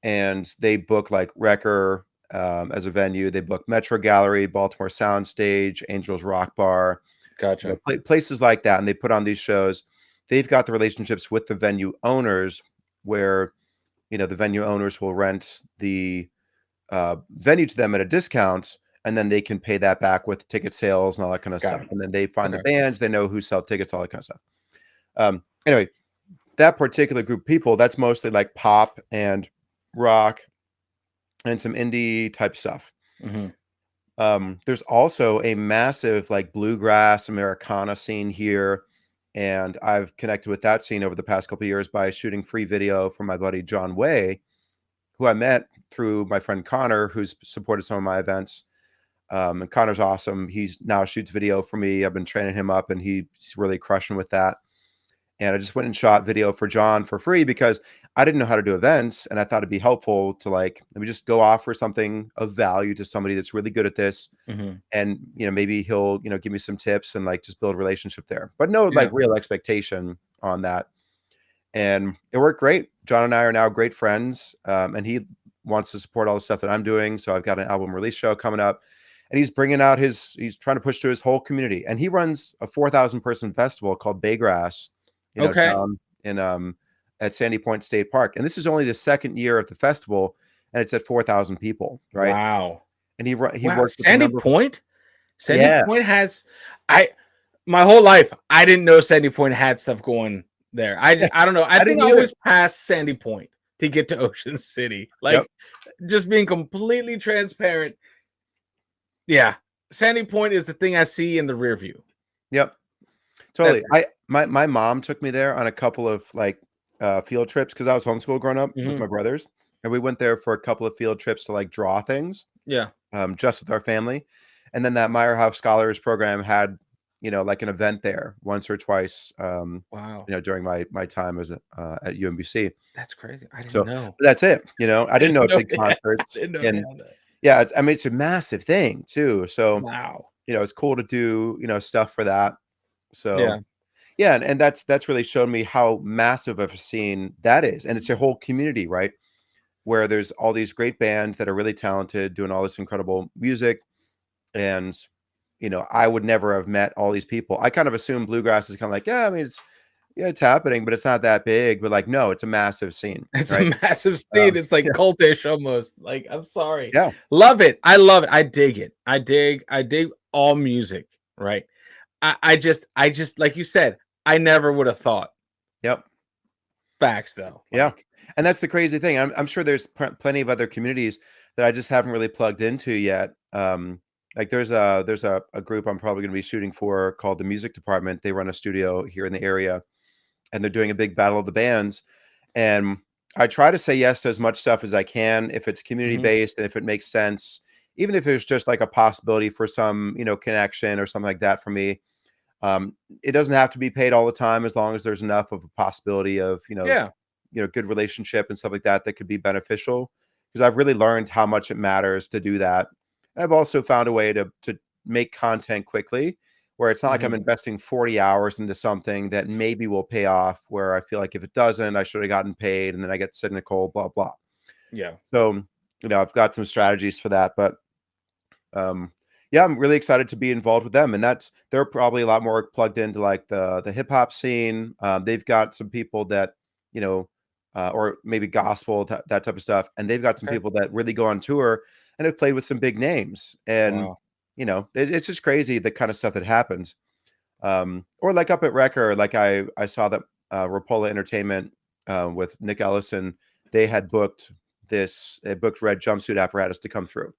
and they book like Wrecker, as a venue. They book Metro Gallery, Baltimore Soundstage, Angels Rock Bar, Gotcha. places like that, and they put on these shows. They've got the relationships with the venue owners, where the venue owners will rent the venue to them at a discount, and then they can pay that back with ticket sales and all that kind of Got stuff. it. And then they find the Okay. bands, they know who sell tickets, all that kind of stuff. Anyway, that particular group of people, that's mostly like pop and rock and some indie type stuff. Hmm. There's also a massive like bluegrass Americana scene here, and I've connected with that scene over the past couple of years by shooting free video for my buddy John Way, who I met through my friend Connor, who's supported some of my events. And Connor's awesome. He's now shoots video for me. I've been training him up, and he's really crushing with that. And I just went and shot video for John for free because I didn't know how to do events, and I thought it'd be helpful to like let me just go offer something of value to somebody that's really good at this, Hmm. and maybe he'll give me some tips and like just build a relationship there, but no Yeah. like real expectation on that. And it worked great. John and I are now great friends, and he wants to support all the stuff that I'm doing. So I've got an album release show coming up, and he's bringing out he's trying to push to his whole community, and he runs a 4,000 person festival called Baygrass, Okay. down in at Sandy Point State Park, and this is only the second year of the festival, and it's at 4,000 people, right? Wow. And he Wow. works with a Sandy number of Point. Sandy yeah. Point has I my whole life I didn't know Sandy Point had stuff going there. I don't know. I I think didn't I either. always passed Sandy Point. to get to Ocean City. Yep. Like, just being completely transparent. Yeah. Sandy Point is the thing I see in the rear view. Yep. That's Totally. My mom took me there on a couple of like field trips because I was homeschooled growing up with Mhm. my brothers, and we went there for a couple of field trips to like draw things, Yeah. just with our family. And then that Meyer House Scholars program had, like an event there once or twice, Wow. during my time as at UMBC. That's crazy. I didn't So know. that's it. I I didn't didn't know it know did they had, I concerts, didn't know they and had that. yeah, I mean it's a massive thing too. So Wow. it's cool to do stuff for that. So Yeah. yeah, and that's really shown me how massive of a scene that is, and it's a whole community, right? Where there's all these great bands that are really talented, doing all this incredible music, and I would never have met all these people. I kind of assume bluegrass is kind of like, yeah, I mean, it's happening, but it's not that big. But like, no, it's a massive scene, It's a right? massive scene. It's like Yeah, cultish almost. Like, I'm sorry. yeah, Love it. I love it. I dig it. I dig all music, right? I just like you said, I never would have thought. yep. Facts though. Yeah, Like, and that's the crazy thing. I'm sure there's plenty of other communities that I just haven't really plugged into yet. Like there's a group I'm probably going to be shooting for called the Music Department. They run a studio here in the area, and they're doing a big battle of the bands. And I try to say yes to as much stuff as I can if it's community mhm, based and if it makes sense, even if there's just like a possibility for some connection or something like that for me. It doesn't have to be paid all the time as long as there's enough of a possibility of yeah. good relationship and stuff like that that could be beneficial, because I've really learned how much it matters to do that. And I've also found a way to make content quickly where it's not like I'm Mhm, investing 40 hours into something that maybe will pay off, where I feel like if it doesn't, I should have gotten paid, and then I get cynical, blah blah. yeah. So, I've got some strategies for that, but um yeah, I'm really excited to be involved with them, and they're probably a lot more plugged into like the hip hop scene. They've got some people that you know or maybe gospel, that type of stuff, and they've got some Okay. people that really go on tour and have played with some big names. And Wow. it's just crazy the kind of stuff that happens. Or like up at Wrecker, like I saw that Rapola Entertainment, with Nick Ellison, they had booked Red Jumpsuit Apparatus to come through.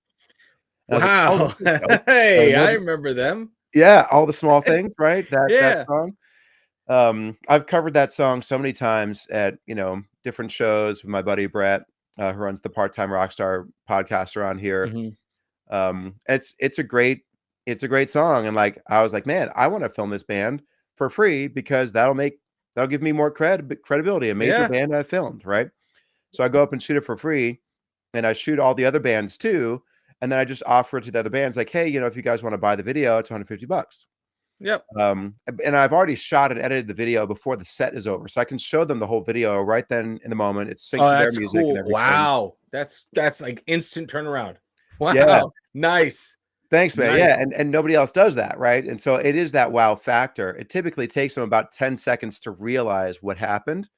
And I was like, "Oh, this Wow. is dope." And I Hey, know I that, remember them. yeah, All the Small Things, right? That Yeah. song. I've covered that song so many times at, different shows with my buddy Brett, who runs the Part-Time Rockstar podcast around here. Mhm. It's a great song, and like I was like, "Man, I wanna film this band for free because that'll give me more credibility, a major Yeah. band I filmed," right? So I go up and shoot it for free, and I shoot all the other bands too, and then I just offer it to the other bands like, "Hey, if you guys wanna buy the video, it's $150." Yep. And I've already shot and edited the video before the set is over, so I can show them the whole video right then in the moment. It's synced Oh, to their that's music and cool. everything. Wow. That's like instant turnaround. Yeah. Wow. Nice. Thanks, man. Nice. Yeah, and nobody else does that, right? And so it is that wow factor. It typically takes them about 10 seconds to realize what happened,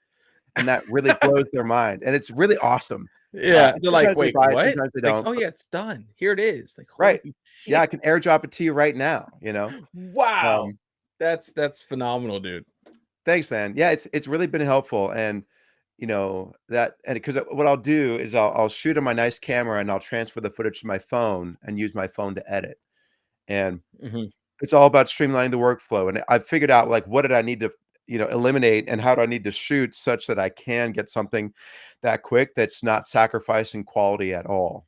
and that really blows their mind, and it's really awesome. Yeah. They're like, Sometimes they "Wait, buy it, what?" sometimes they Like, don't, "Oh, but yeah, it's done. Here it is." Like, right. "Holy Yeah, shit." I can airdrop it to you right now, Wow. Um, That's phenomenal, dude. thanks, man. Yeah, it's really been helpful, and, that and because what I'll do is I'll shoot on my nice camera, and I'll transfer the footage to my phone and use my phone to edit, and Mhm. it's all about streamlining the workflow, and I've figured out, like, what did I need to, eliminate, and how do I need to shoot such that I can get something that quick that's not sacrificing quality at all.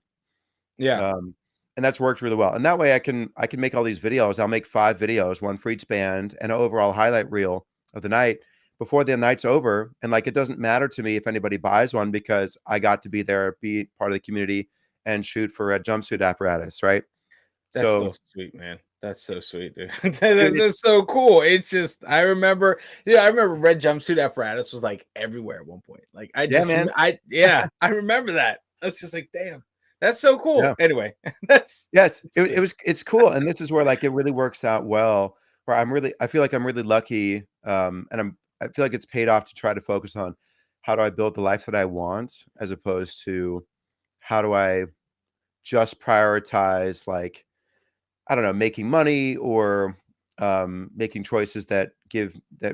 Yeah. Um, and that's worked really well. And that way I can make all these videos. I'll make 5 videos, 1 for each band, and an overall highlight reel of the night before the night's over. And like, it doesn't matter to me if anybody buys one because I got to be there, be part of the community, and shoot for a jumpsuit apparatus, right? That's So so sweet, man. That's so sweet, dude. dude, That's so cool. It's just I remember, yeah, I remember red jumpsuit apparatus was like everywhere at one point. Like I yeah, just man. I yeah, I remember that. That's just like, damn, that's so cool. Yeah. Anyway, that's Yes, it's it sweet. was it's cool, and this is where, like, it really works out well, where I feel like I'm really lucky, and I feel like it's paid off to try to focus on how do I build the life that I want, as opposed to how do I just prioritize, like, I don't know, making money or, making choices that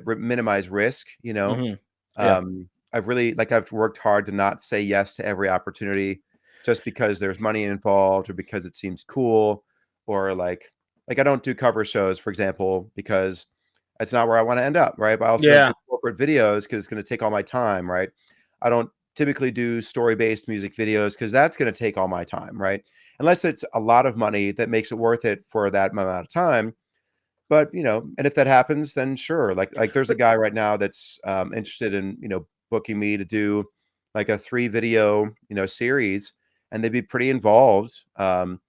minimize risk, Mhm. Yeah. Um, I've really like I've worked hard to not say yes to every opportunity just because there's money involved or because it seems cool or like I don't do cover shows, for example, because it's not where I want to end up, right? But I also don't Yeah. do corporate videos because it's going to take all my time, right? I don't typically do story-based music videos because that's going to take all my time, right? Unless it's a lot of money that makes it worth it for that amount of time. But and if that happens, then sure. Like there's a But guy right now that's interested in booking me to do like a 3 video series, and they'd be pretty involved. And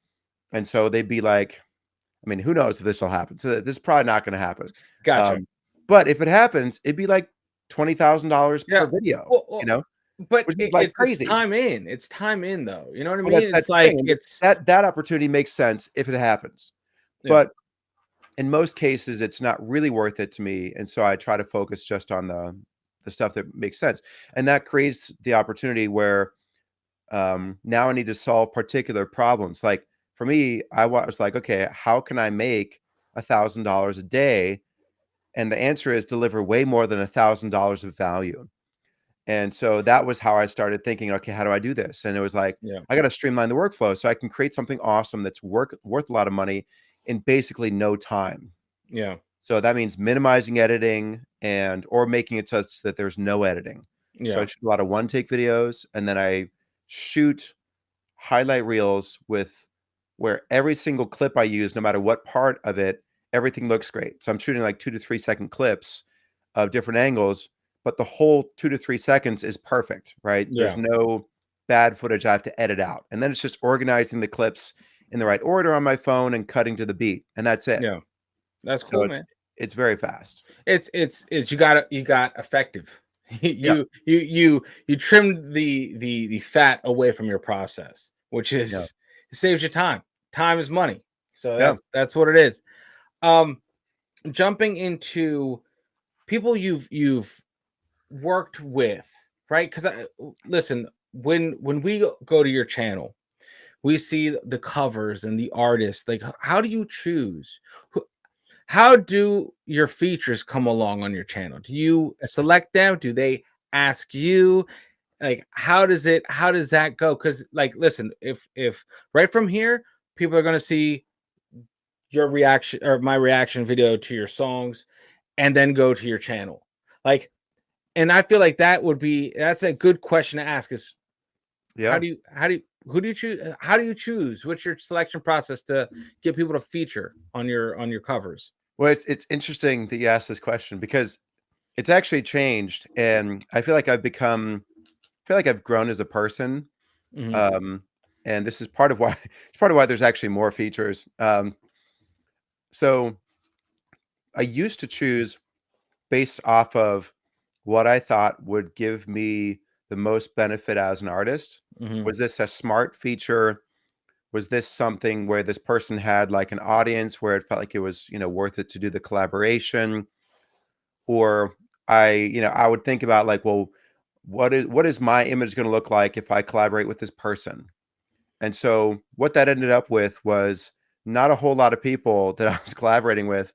so they'd be like, I mean, who knows if this will happen? So this is probably not going to happen. gotcha. Um, but if it happens, it'd be like $20,000 Yeah. per video, Well, but which is like it's crazy. time in. It's time in though. You know what I Well, mean? that's It's the thing. like it's That opportunity makes sense if it happens, yeah. but in most cases, it's not really worth it to me, and so I try to focus just on the stuff that makes sense, and that creates the opportunity where now I need to solve particular problems. Like for me, was like, okay, how can I make $1,000 a day? And the answer is deliver way more than $1,000 of value. And so that was how I started thinking, okay, how do I do this? And it was like, Yeah. I got to streamline the workflow so I can create something awesome that's worth a lot of money in basically no time. Yeah. So that means minimizing editing or making it such that there's no editing. So I Yeah. shoot a lot of one-take videos, and then I shoot highlight reels with where every single clip I use, no matter what part of it, everything looks great. So I'm shooting like 2 to 3 second clips of different angles, but the whole 2 to 3 seconds is perfect, right? There's Yeah. no bad footage I have to edit out. And then it's just organizing the clips in the right order on my phone and cutting to the beat, and that's it. Yeah. That's So cool, it's man. it's very fast. It's you got effective. Yeah, You trimmed the fat away from your process, which yeah, is it saves you time. Time is money. So yeah. that's what it is. Um Jumping into people you've worked with, right? Because listen, when we go to your channel, we see the covers and the artists. Like, how do you choose? How do your features come along on your channel? Do you select them? Do they ask you? Like, how does that go? Because, like, listen, if right from here, people are gonna see your reaction or my reaction video to your songs and then go to your channel. Like, and I feel like that's a good question to ask is Yeah. who do you choose? How do you choose? What's your selection process to get people to feature on your covers? Well, it's interesting that you asked this question because it's actually changed, and I feel like I've grown as a person. Mhm. Um, and this is part of why it's part of why there's actually more features. So I used to choose based off of what I thought would give me the most benefit as an artist. Mhm. Was this a smart feature? Was this something where this person had like an audience where it felt like it was, worth it to do the collaboration? Or I would think about like, well, what is my image going to look like if I collaborate with this person? And so what that ended up with was not a whole lot of people that I was collaborating with.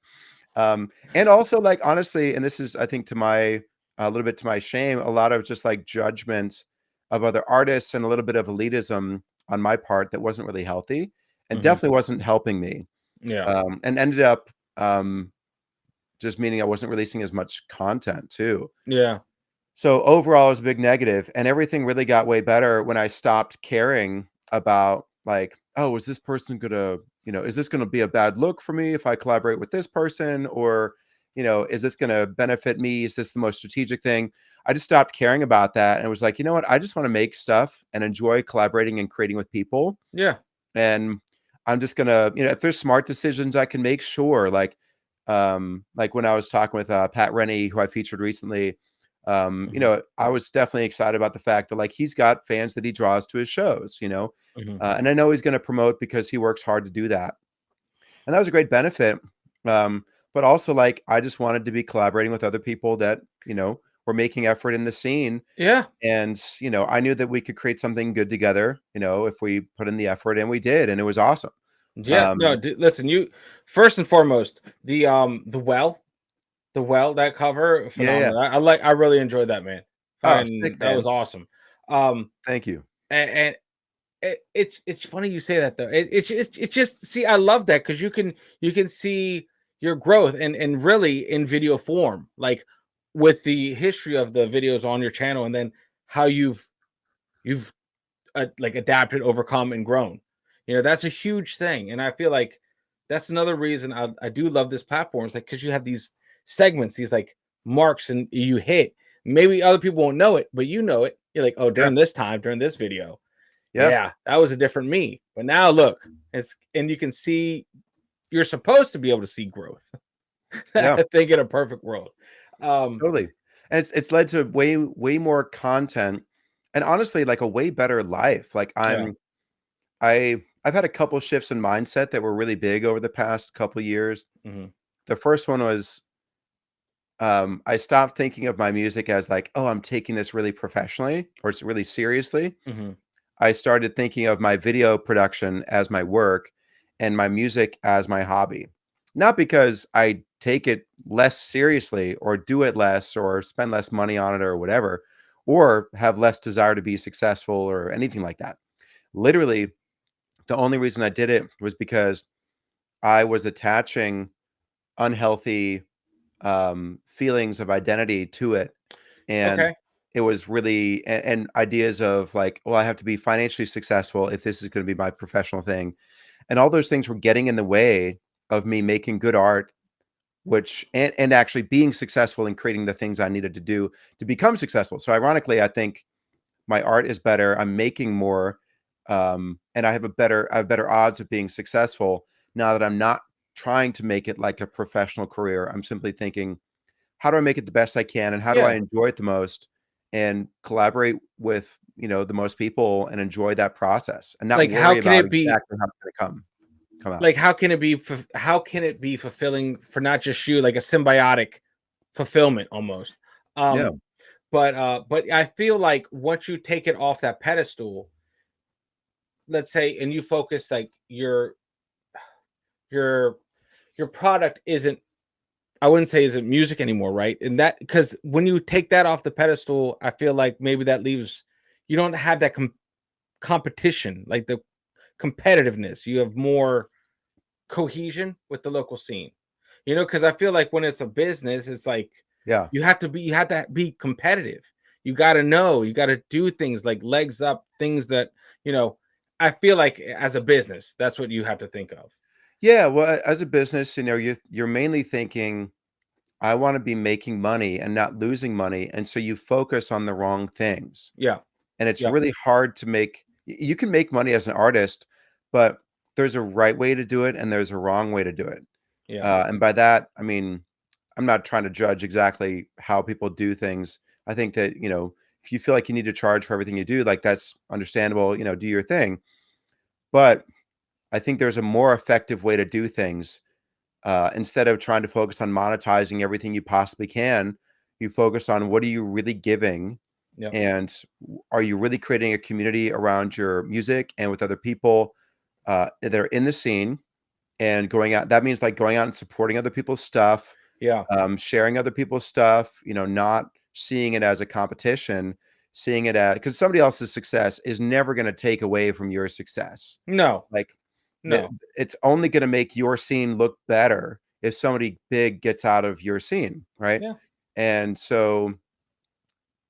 And also like honestly, and this is I think to my a little bit to my shame, a lot of just like judgment of other artists and a little bit of elitism on my part that wasn't really healthy and Mhm. definitely wasn't helping me. Yeah. And ended up just meaning I wasn't releasing as much content too. Yeah. So overall, it was a big negative, and everything really got way better when I stopped caring about like, oh, is this person gonna, is this gonna be a bad look for me if I collaborate with this person, or, is this gonna benefit me? Is this the most strategic thing? I just stopped caring about that, and it was like, you know what? I just want to make stuff and enjoy collaborating and creating with people, Yeah. and I'm just gonna, if there's smart decisions I can make, sure. Like when I was talking with Pat Rennie, who I featured recently, Mhm. I was definitely excited about the fact that like he's got fans that he draws to his shows, Mhm. and I know he's going to promote because he works hard to do that, and that was a great benefit. But also like I just wanted to be collaborating with other people that were making effort in the scene, Yeah. and I knew that we could create something good together, if we put in the effort, and we did, and it was awesome. Yeah. No, Um, listen, you first and foremost, the well, that cover, yeah, yeah, phenomenal. I really enjoyed that, man. Oh, sick, and that was man. awesome. Um, Thank you. and it's funny you say that though. It's just see, I love that because you can see your growth and really in video form, like with the history of the videos on your channel, and then how you've like adapted, overcome, and grown. You know, that's a huge thing, and I feel like that's another reason I do love this platform. Is like because you have these segments, these like marks, and you hit. Maybe other people won't know it, but you know it. You're like, oh, Yeah. during this time, during this video, Yeah. yeah, that was a different me. But now look, it's and you can see you're supposed to be able to see growth. Yeah. I think in a perfect world. Um, Totally. And it's led to way more content and honestly like a way better life. Like yeah. I've had a couple shifts in mindset that were really big over the past couple years. Hmm. The first one was I stopped thinking of my music as like, oh, I'm taking this really professionally or it's really seriously. Hmm. I started thinking of my video production as my work and my music as my hobby. Not because I take it less seriously or do it less or spend less money on it or whatever, or have less desire to be successful or anything like that. Literally, the only reason I did it was because I was attaching unhealthy feelings of identity to it. And Okay. it was really, and ideas of like, well, I have to be financially successful if this is going to be my professional thing. And all those things were getting in the way of me making good art, which, and actually being successful in creating the things I needed to do to become successful. So ironically, I think my art is better. I'm making more. And I have better odds of being successful now that I'm not trying to make it like a professional career. I'm simply thinking, how do I make it the best I can and how do I Yeah. enjoy it the most and collaborate with, the most people and enjoy that process and not Like, how worry can about it be? exactly how it's going to come out. Like, how can it be? How can it be fulfilling for not just you, like a symbiotic fulfillment almost? Yeah. Um, but I feel like once you take it off that pedestal, let's say, and you focus like your your product isn't, I wouldn't say isn't music anymore, right? And that because when you take that off the pedestal, I feel like maybe that leaves you don't have that competition, like the competitiveness. You have more cohesion with the local scene. You know, because I feel like when it's a business, it's like Yeah. you have to be competitive. You got to know, you got to do things like legs up, things that you know. I feel like as a business, that's what you have to think of. Yeah. Well, as a business, you're mainly thinking, I want to be making money and not losing money. And so you focus on the wrong things. Yeah, And it's yeah, really hard to you can make money as an artist, but there's a right way to do it and there's a wrong way to do it. yeah, And by that, I mean, I'm not trying to judge exactly how people do things. I think that, if you feel like you need to charge for everything you do, like that's understandable, do your thing. But I think there's a more effective way to do things. Instead of trying to focus on monetizing everything you possibly can, you focus on what are you really giving yeah, and are you really creating a community around your music and with other people that are in the scene and going out. That means like going out and supporting other people's stuff, yeah. sharing other people's stuff, not seeing it as a competition, seeing it as because somebody else's success is never going to take away from your success. No, Like no. it's only going to make your scene look better if somebody big gets out of your scene, right? Yeah, And so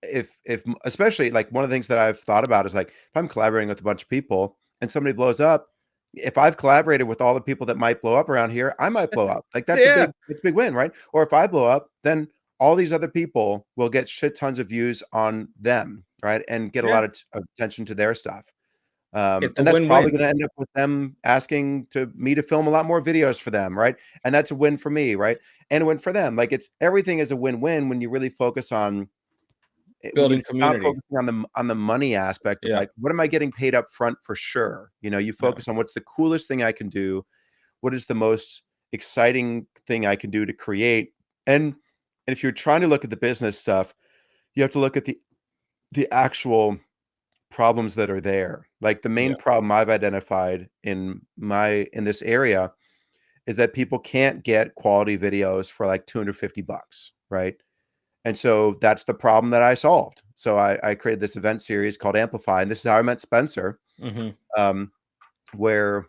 if especially like one of the things that I've thought about is like if I'm collaborating with a bunch of people and somebody blows up, if I've collaborated with all the people that might blow up around here, I might blow up. Like yeah, it's a big win, right? Or if I blow up, then all these other people will get shit tons of views on them, right? And get a yeah. lot of attention to their stuff. It's a And that's probably win-win. going to end up with them asking to me to film a lot more videos for them, right? And that's a win for me, right? And a win for them. Like it's everything is a win-win when you really focus on when you Building stop community. focusing on the money aspect of Yeah, like, what am I getting paid up front for sure? You yeah, focus on what's the coolest thing I can do, what is the most exciting thing I can do to create. And if you're trying to look at the business stuff, you have to look at the actual problems that are there. Like the main yeah, problem I've identified in this area is that people can't get quality videos for like 250 bucks, right? And so that's the problem that I solved. So I created this event series called Amplify, and this is how I met Spencer, Hmm. um, where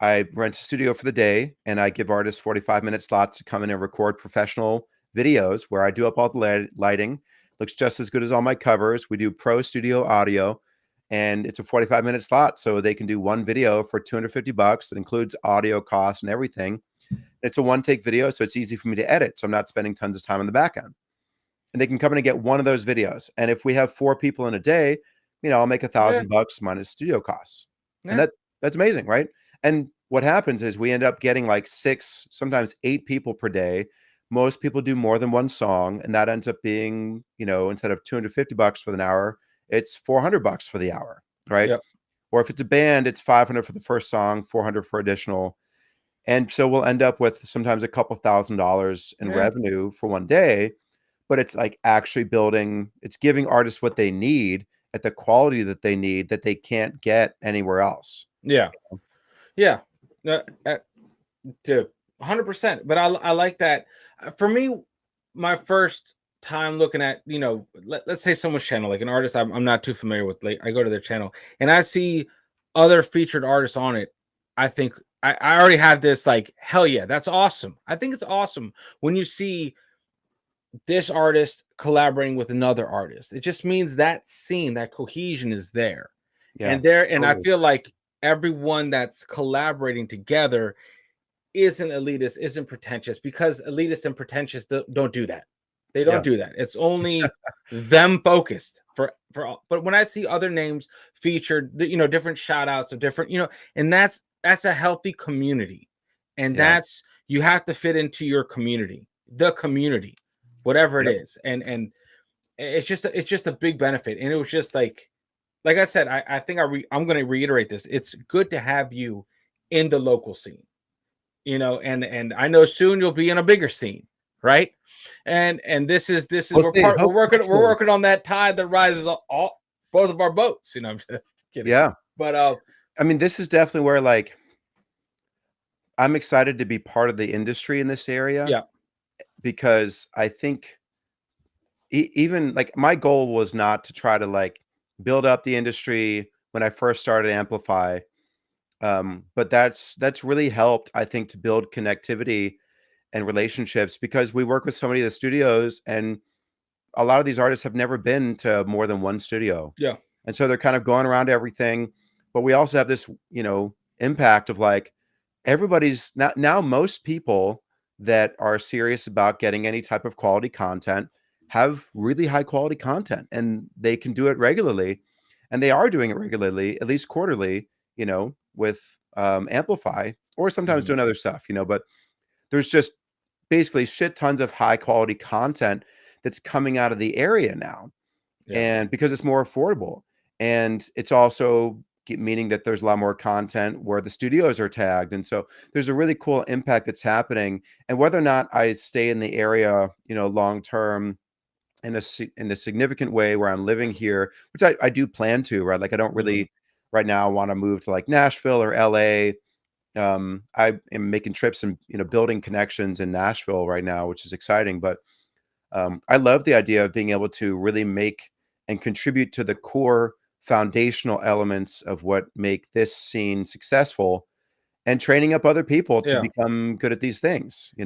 I rent a studio for the day and I give artists 45-minute slots to come in and record professional videos where I do up all the lighting. Looks just as good as all my covers. We do pro studio audio and it's a 45-minute slot. So they can do one video for $250. It includes audio costs and everything. It's a one take video. So it's easy for me to edit. So I'm not spending tons of time on the back end. And they can come in and get one of those videos. And if we have 4 people in a day, I'll make Yeah. $1,000 minus studio costs. And Yeah. that's amazing, right? And what happens is we end up getting like 6, sometimes 8 people per day. Most people do more than one song, and that ends up being, instead of $250 for an hour, it's $400 for the hour, right? Yep. Or if it's a band, it's $500 for the first song, $400 for additional. And so we'll end up with sometimes a couple $1,000s in Yeah. revenue for one day, but it's like actually it's giving artists what they need at the quality that they need that they can't get anywhere else. Yeah. Yeah. Dude, 100%. But I like that. For me, my first time looking at, let's say someone's channel, like an artist I'm not too familiar with, like I go to their channel and I see other featured artists on it. I think I already have this like, hell yeah, that's awesome. I think it's awesome when you see this artist collaborating with another artist. It just means that scene, that cohesion is there. Yeah. And I Totally. feel like everyone that's collaborating together isn't elitist, isn't pretentious, because elitist and pretentious don't do that. They don't Yeah. do that. It's only them focused but when I see other names featured, different shout outs of different, and that's a healthy community. And Yeah. that's, you have to fit into your community, the community, whatever it Yep. is. And it's just a big benefit. And it was just like I said, I think I'm going to reiterate this. It's good to have you in the local scene, and I know soon you'll be in a bigger scene, right? And this is We'll we're see. we're Hopefully. working on that tide that rises all both of our boats. I'm just kidding. Yeah. But I mean, this is definitely where like I'm excited to be part of the industry in this area yeah. because I think even like my goal was not to try to like build up the industry when I first started Amplify. But that's really helped, I think, to build connectivity and relationships because we work with so many of the studios and a lot of these artists have never been to more than one studio. Yeah. And so they're kind of going around everything. But we also have this, impact of like everybody's now most people that are serious about getting any type of quality content have really high quality content and they can do it regularly. And they are doing it regularly, at least quarterly, with Amplify or sometimes Mhm. doing other stuff, but there's just basically shit tons of high quality content that's coming out of the area now. Yeah. And because it's more affordable and it's also meaning that there's a lot more content where the studios are tagged. And so there's a really cool impact that's happening. And whether or not I stay in the area, long term in a significant way where I'm living here, which I do plan to, right? Like I don't Mhm. really right now want to move to like Nashville or LA. I am making trips and building connections in Nashville right now, which is exciting. But I love the idea of being able to really make and contribute to the core foundational elements of what make this scene successful and training up other people to Yeah. become good at these things, You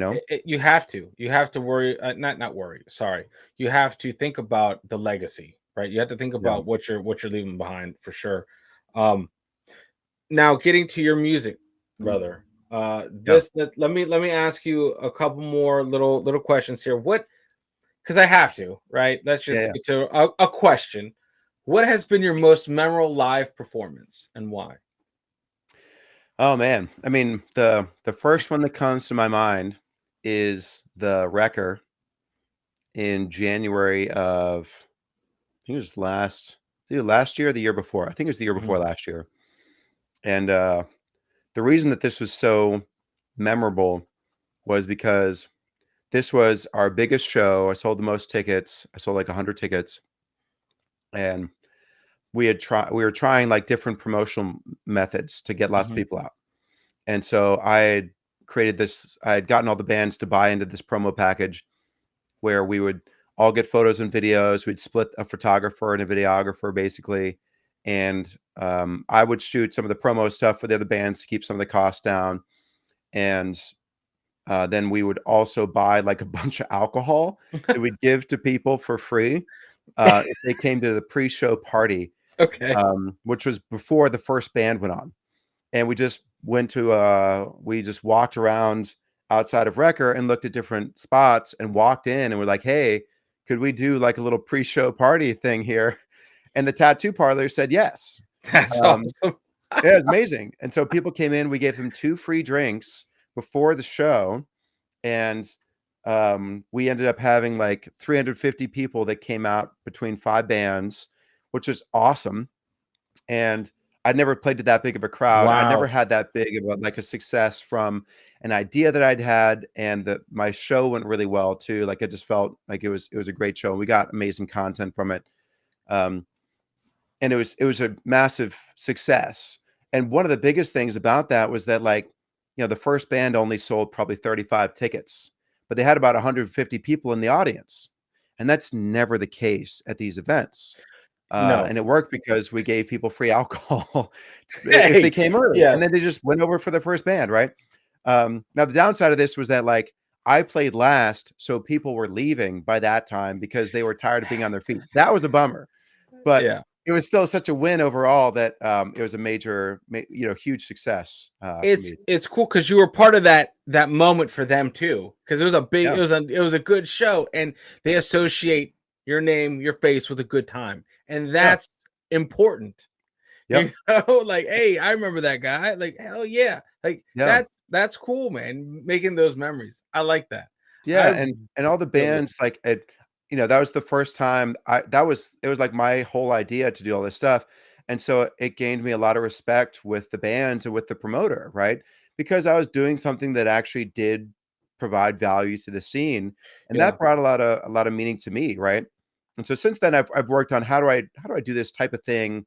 have to worry, not worry, sorry, you have to think about the legacy, right? You have to think Yeah. about what you're leaving behind, for sure. um Now, getting to your music, brother, Yeah. let me ask you a couple more little questions here. What, because I have to, right? Let's Yeah. just Yeah. get to a question. What has been your most memorable live performance and why? Oh man. I mean, the first one that comes to my mind is the Wrecker in January of I think it was either last year or the year before. I think it was the year Mhm. before last year. And the reason that this was so memorable was because this was our biggest show. I sold the most tickets. I sold like 100 tickets. And we were trying like different promotional methods to get lots of Mhm. people out. And so I had gotten all the bands to buy into this promo package where we would all get photos and videos. We'd split a photographer and a videographer basically. And I would shoot some of the promo stuff for the other bands to keep some of the costs down. And then we would also buy like a bunch of alcohol that we'd give to people for free if they came to the pre-show party, Okay. which was before the first band went on. And we just we just walked around outside of Wrecker and looked at different spots and walked in and we're like, hey, could we do like a little pre-show party thing here? And the tattoo parlor said yes. That's Um, awesome. yeah, it's amazing. And so people came in, we gave them 2 free drinks before the show. And we ended up having like 350 people that came out between 5 bands, which was awesome. And I'd never played to that big of a crowd. I never Wow. had that big of like a success from an idea that I'd had, and that my show went really well too. Like I just felt like it was a great show. We got amazing content from it. Um, and it was a massive success. And one of the biggest things about that was that, like, you know, the first band only sold probably 35 tickets, but they had about 150 people in the audience, and that's never the case at these events. No. And it worked because we gave people free alcohol if they Hey. came early, and Yes. then they just went over for the first band, right? Now the downside of this was that, like, I played last, so people were leaving by that time because they were tired of being on their feet. That was a bummer, but Yeah. it was still such a win overall that it was a huge success for me. It's cool because you were part of that moment for them too. Because it was a big, Yeah, it was a good show, and they associate your name, your face with a good time, and yeah, that's important. You yep, know, like, hey, I remember that guy. Like, hell yeah, like yeah. that's cool, man. Making those memories, I like that. Yeah, I and all the really, bands, like, that was the first time it was like my whole idea to do all this stuff. And so it gained me a lot of respect with the bands and with the promoter, right? Because I was doing something that actually did provide value to the scene, and yeah, that brought a lot of meaning to me, right? And so since then I've worked on how do I do this type of thing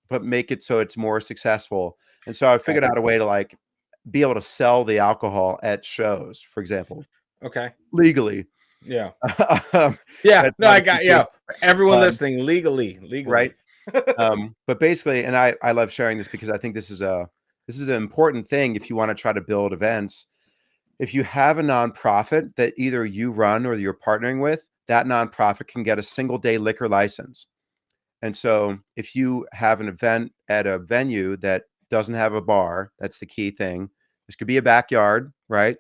but make it so it's more successful. And so I okay, figured out a way to, like, be able to sell the alcohol at shows, for example, okay, legally. yeah, Um, yeah. that's No, I obviously got, key. yeah. For everyone Um, listening, right? legally. But basically, and I love sharing this because I think this is an important thing if you wanna try to build events. If you have a nonprofit that either you run or you're partnering with, that nonprofit can get a single day liquor license. And so if you have an event at a venue that doesn't have a bar, that's the key thing. This could be a backyard, right?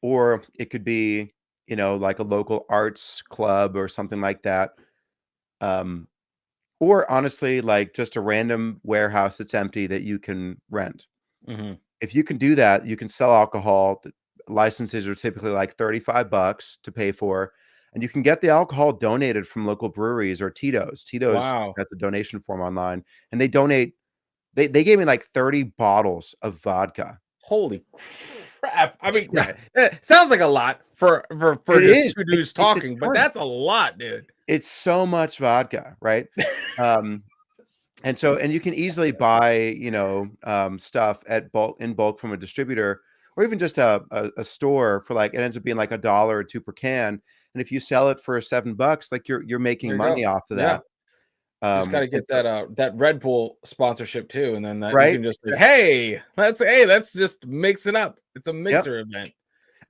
Or it could be, like a local arts club or something like that. Um, or honestly, like just a random warehouse that's empty that you can rent. Hmm. If you can do that, you can sell alcohol. The licenses are typically like $35 to pay for, and you can get the alcohol donated from local breweries or Tito's. Tito's Wow. got the donation form online, and they donate. They gave me like 30 bottles of vodka. Holy crap! I mean, Yeah, sounds like a lot for it just is. two dudes It's a talking, but ton. that's a lot, dude. It's so much vodka, right? Um, and you can easily buy, stuff at bulk from a distributor, or even just a store for, like, it ends up being like $1 or 2 per can. And if you sell it for $7, like, you're There making you money go. off of Yeah, that. just got to And get so, that Red Bull sponsorship too, and then that you right? can just like, hey, let's just mix it up. It's a Yep. mixer event.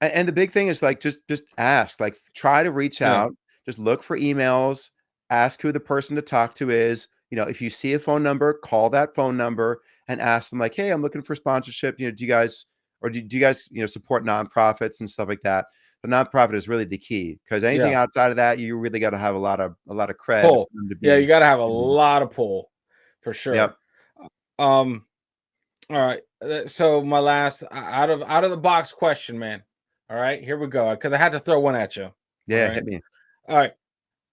And the big thing is, like, just ask, like, try to reach Yeah, out, just look for emails, ask who the person to talk to is. If you see a phone number, call that phone number and ask them, like, "Hey, I'm looking for sponsorship. Do you guys, or do you guys, support nonprofits and stuff like that?" The nonprofit is really the key, because anything yeah. outside of that, you really got to have a lot of cred for Pull. them to Yeah, you be. got to have a Mhm. lot of pull for sure. Yep. Um. All right. So my last out of the box question, man. All right, here we go. Because I had to throw one at you. All Yeah, right. hit me. All right.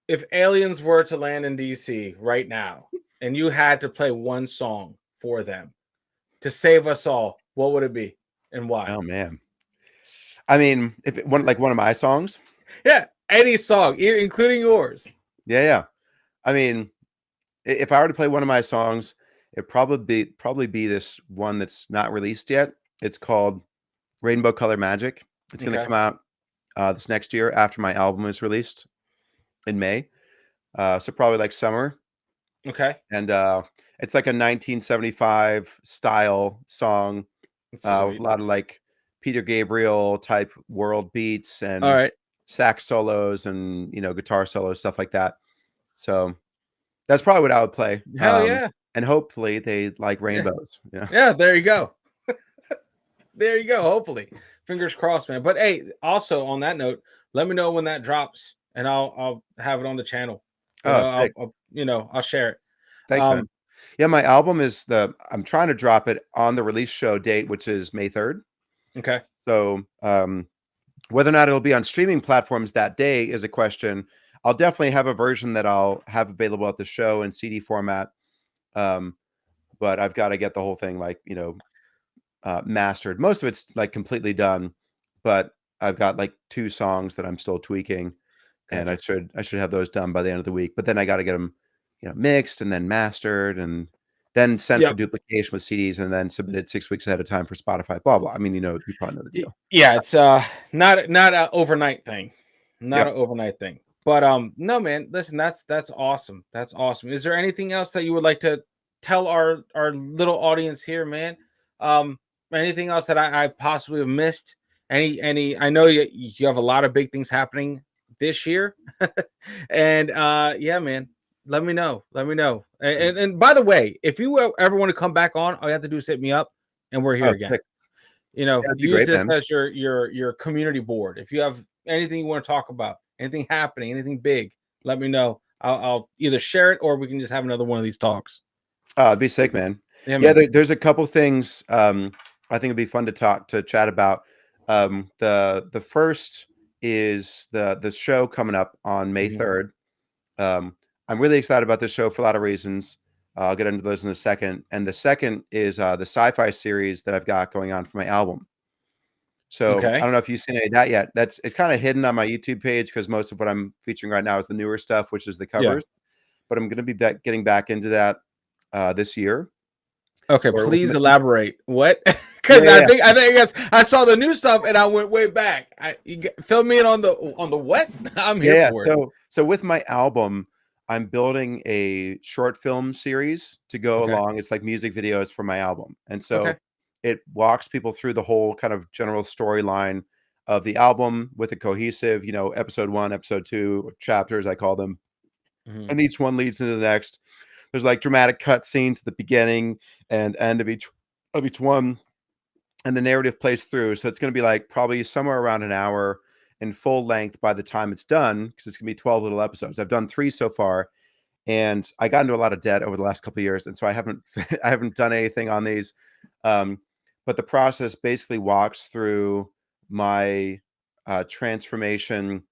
If aliens were to land in DC right now, and you had to play one song for them to save us all, what would it be and why? Oh man. I mean, if it, one of my songs, Yeah, any song, including yours. yeah, yeah. I mean, if I were to play one of my songs, it'd probably be this one that's not released yet. It's called Rainbow Color Magic. It's going to Okay. come out this next year after my album is released. in May. So probably like summer. Okay. And it's like a 1975 style song with a Sweet. lot of like Peter Gabriel type world beats All and right. sax solos and guitar solos, stuff like that. So that's probably what I would play. Hell yeah. And hopefully they like Yeah. rainbows. Yeah. Yeah. There you go. There you go. Hopefully, fingers crossed, man. But hey, also on that note, let me know when that drops, and I'll have it on the channel. Oh, sick. I'll share it. Thanks, man. Yeah, my album I'm trying to drop it on the release show date, which is May 3rd. Okay. So whether or not it'll be on streaming platforms that day is a question. I'll definitely have a version that I'll have available at the show in CD format. But I've got to get the whole thing mastered. Most of it's like completely done, but I've got like 2 songs that I'm still tweaking, and I should have those done by the end of the week. But then I got to get them, mixed and then mastered and then sent for Yep. duplication with CDs and then submitted 6 weeks ahead of time for Spotify. Blah blah. I mean, you probably know the deal. Yeah, it's not an overnight thing, not an overnight thing. But no, man. Listen, that's awesome. That's awesome. Is there anything else that you would like to tell our little audience here, man? Anything else that I possibly have missed? Any? I know you have a lot of big things happening this year, and yeah, man. Let me know. Let me know. And by the way, if you ever want to come back on, all you have to do is hit me up, and we're here again. Sick. That'd be Use great, this man. as your community board. If you have anything you want to talk about, anything happening, anything big, let me know. I'll either share it or we can just have another one of these talks. It'd be sick, man. Yeah, Yeah, man. there's a couple things I think it'd be fun to chat about. The first is the show coming up on May 3rd. I'm really excited about this show for a lot of reasons. I'll get into those in a second. And the second is the sci-fi series that I've got going on for my album. So I don't know if you've seen any of that yet. It's kind of hidden on my YouTube page because most of what I'm featuring right now is the newer stuff, which is the covers. But I'm going to be getting back into that this year. Okay, please elaborate. What? Because I think I saw the new stuff and I went way back. Fill me in on the what? I'm here for it. So with my album, I'm building a short film series to go along. It's like music videos for my album, and so it walks people through the whole kind of general storyline of the album with a cohesive, episode 1, episode 2 chapters, I call them, and each one leads into the next. There's like dramatic cut scenes at the beginning and end of each one, and the narrative plays through. So it's going to be like probably somewhere around an hour in full length by the time it's done, because it's going to be 12 little episodes. I've done 3 so far, and I got into a lot of debt over the last couple of years, and so I haven't done anything on these. But the process basically walks through my transformation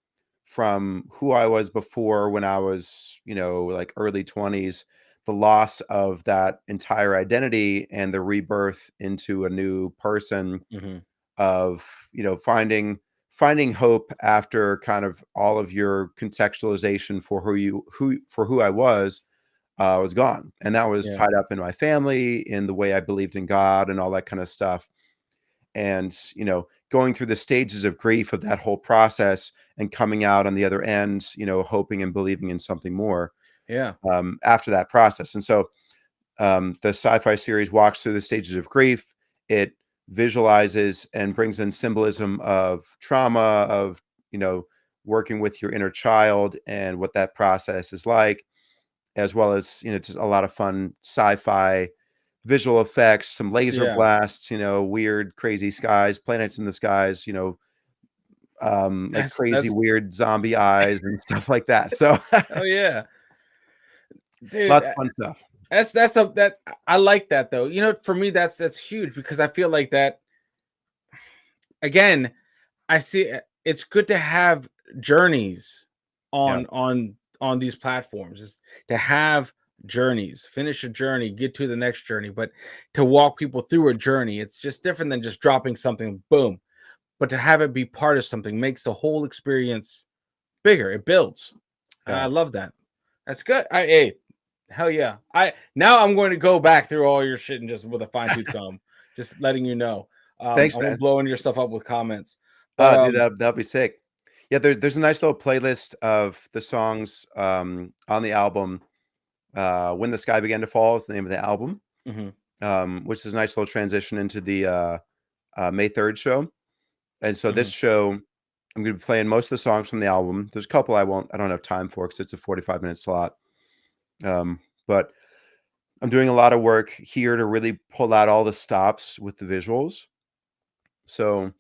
from who I was before when I was, like early 20s, the loss of that entire identity and the rebirth into a new person of, finding hope after kind of all of your contextualization for who I was gone. And that was tied up in my family, in the way I believed in God and all that kind of stuff. And, going through the stages of grief of that whole process and coming out on the other end, hoping and believing in something more. After that process. And so the sci-fi series walks through the stages of grief. It visualizes and brings in symbolism of trauma, of, working with your inner child and what that process is like, as well as, just a lot of fun sci-fi visual effects, some laser blasts, weird, crazy skies, planets in the skies, like crazy, weird zombie eyes and stuff like that. So, oh yeah, dude, lots of fun stuff. That I like that though. For me, that's huge, because I feel like that. Again, I see it's good to have journeys on these platforms. Is to have journeys, finish a journey, get to the next journey, but to walk people through a journey, it's just different than just dropping something, boom. But to have it be part of something makes the whole experience bigger. It builds. I love that. That's good. Hell yeah. I'm going to go back through all your shit and just with a fine-tooth comb, just letting you know. Thanks, I man. won't blowing your stuff up with comments. Dude, that'll be sick. Yeah, there's a nice little playlist of the songs on the album. When the Sky Began to Fall is the name of the album, which is a nice little transition into the May 3rd show. And so this show, I'm going to be playing most of the songs from the album. There's a couple I don't have time for because it's a 45-minute slot. But I'm doing a lot of work here to really pull out all the stops with the visuals. So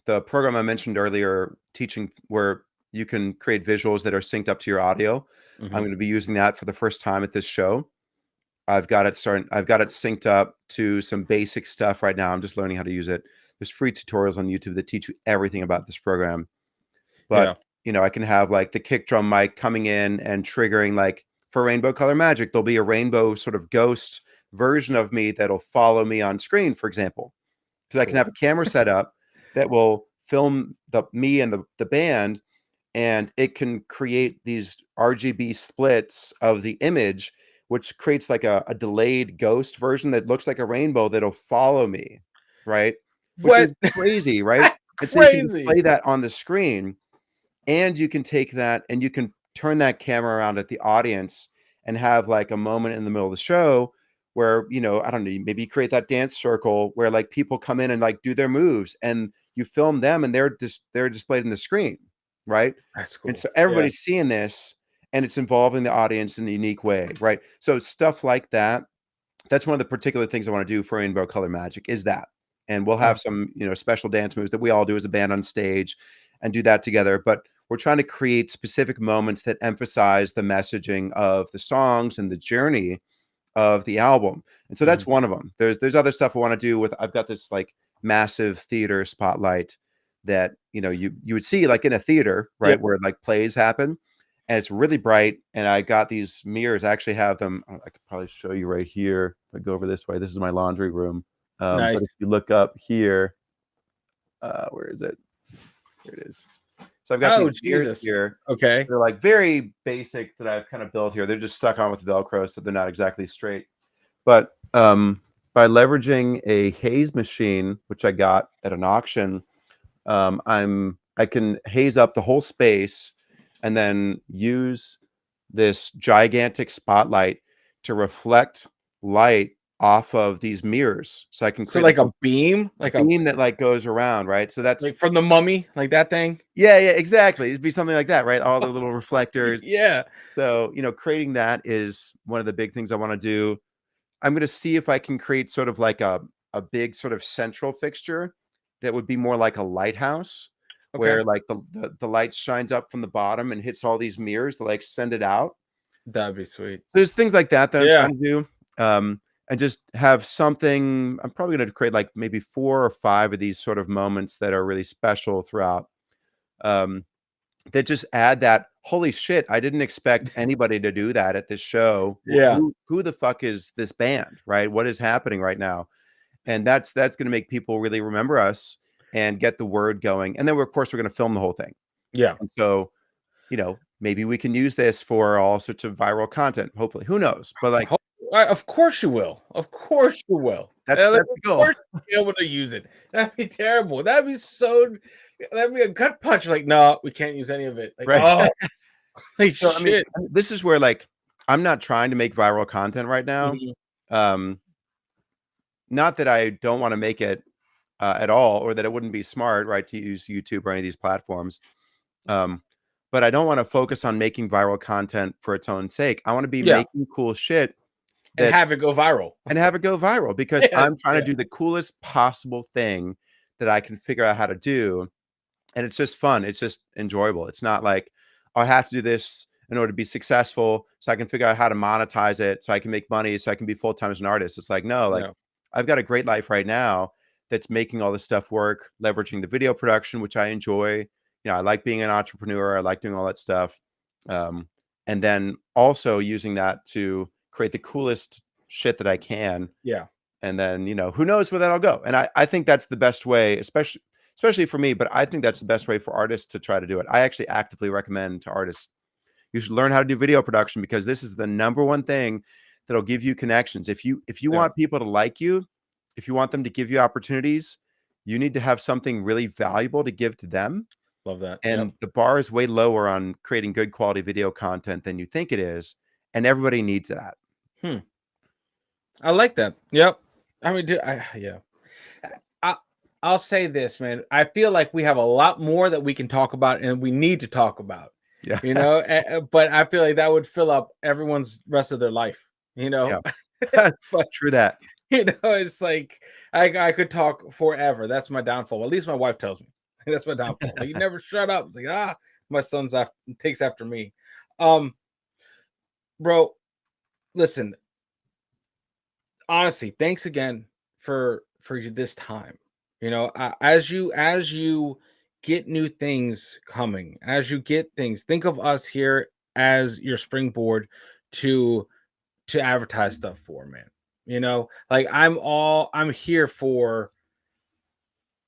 the program I mentioned earlier, teaching where you can create visuals that are synced up to your audio. I'm going to be using that for the first time at this show. I've got it synced up to some basic stuff right now. I'm just learning how to use it. There's free tutorials on YouTube that teach you everything about this program. But I can have like the kick drum mic coming in and triggering, like for Rainbow Color Magic, there'll be a rainbow sort of ghost version of me that'll follow me on screen, for example. Because I can have a camera set up that will film me and the band, and it can create these RGB splits of the image, which creates like a delayed ghost version that looks like a rainbow that'll follow me, right? Which is crazy, right? And so you can display that on the screen, and you can take that and you can turn that camera around at the audience and have like a moment in the middle of the show where, I don't know, maybe create that dance circle where like people come in and like do their moves and you film them and they're displayed in the screen, right? That's cool. And so everybody's seeing this and it's involving the audience in a unique way, right? So stuff like that, that's one of the particular things I want to do for Rainbow Color Magic is that. And we'll have some, special dance moves that we all do as a band on stage and do that together. But we're trying to create specific moments that emphasize the messaging of the songs and the journey of the album. And so that's one of them. There's other stuff I want to do with, I've got this like massive theater spotlight that, you would see like in a theater, right? Where like plays happen, and it's really bright. And I got these mirrors. I actually have them. I could probably show you right here. If I go over this way, this is my laundry room. Nice. But if you look up here, where is it? Here it is. So I've got these mirrors here. Okay. They're like very basic that I've kind of built here. They're just stuck on with Velcro, so they're not exactly straight. But by leveraging a haze machine, which I got at an auction, I can haze up the whole space and then use this gigantic spotlight to reflect light off of these mirrors, so I can create like a beam, like a beam that like goes around, right? So that's like from the Mummy, like that thing. Yeah, exactly. It'd be something like that, right? All the little reflectors. Yeah. So creating that is one of the big things I want to do. I'm going to see if I can create sort of like a big sort of central fixture that would be more like a lighthouse, where like the light shines up from the bottom and hits all these mirrors to like send it out. That'd be sweet. So there's things like that I'm trying to do. And just have something. I'm probably going to create like maybe 4 or 5 of these sort of moments that are really special throughout. That just add that, holy shit, I didn't expect anybody to do that at this show. Yeah. Who the fuck is this band, right? What is happening right now? And that's going to make people really remember us and get the word going. And then of course we're going to film the whole thing. Yeah. And so, maybe we can use this for all sorts of viral content. Hopefully, who knows? But like, of course you will. Of course you will. That's the goal. Of course you'll be able to use it. That'd be terrible. That'd be a gut punch. Like, no, we can't use any of it. Like, right. Like, so, shit. I mean, this is where like I'm not trying to make viral content right now. Not that I don't want to make it at all, or that it wouldn't be smart, right, to use YouTube or any of these platforms. But I don't want to focus on making viral content for its own sake. I want to be making cool shit and have it go viral. Because I'm trying to do the coolest possible thing that I can figure out how to do. And it's just fun. It's just enjoyable. It's not like, oh, I have to do this in order to be successful so I can figure out how to monetize it so I can make money so I can be full-time as an artist. It's like, no, like I've got a great life right now that's making all this stuff work, leveraging the video production, which I enjoy. I like being an entrepreneur. I like doing all that stuff. And then also using that to create the coolest shit that I can. Yeah. And then, who knows where that'll go. And I think that's the best way, especially for me, but I think that's the best way for artists to try to do it. I actually actively recommend to artists, you should learn how to do video production, because this is the number one thing that'll give you connections. If you want people to like you, if you want them to give you opportunities, you need to have something really valuable to give to them. Love that. and Yep. the bar is way lower on creating good quality video content than you think it is, and everybody needs that. Hmm. I like that. Yep. I mean, dude, yeah. I I'll say this, man. I feel like we have a lot more that we can talk about and we need to talk about. Yeah. You know, but I feel like that would fill up everyone's rest of their life. You know, Yeah. but True that. you know, it's like I could talk forever. That's my downfall. At least my wife tells me that's my downfall. Like you never shut up. It's like my son's after takes after me. Bro, listen. Honestly, thanks again for this time. You know, as you get new things coming, as you get things, think of us here as your springboard to advertise stuff for, man. You know, like I'm here for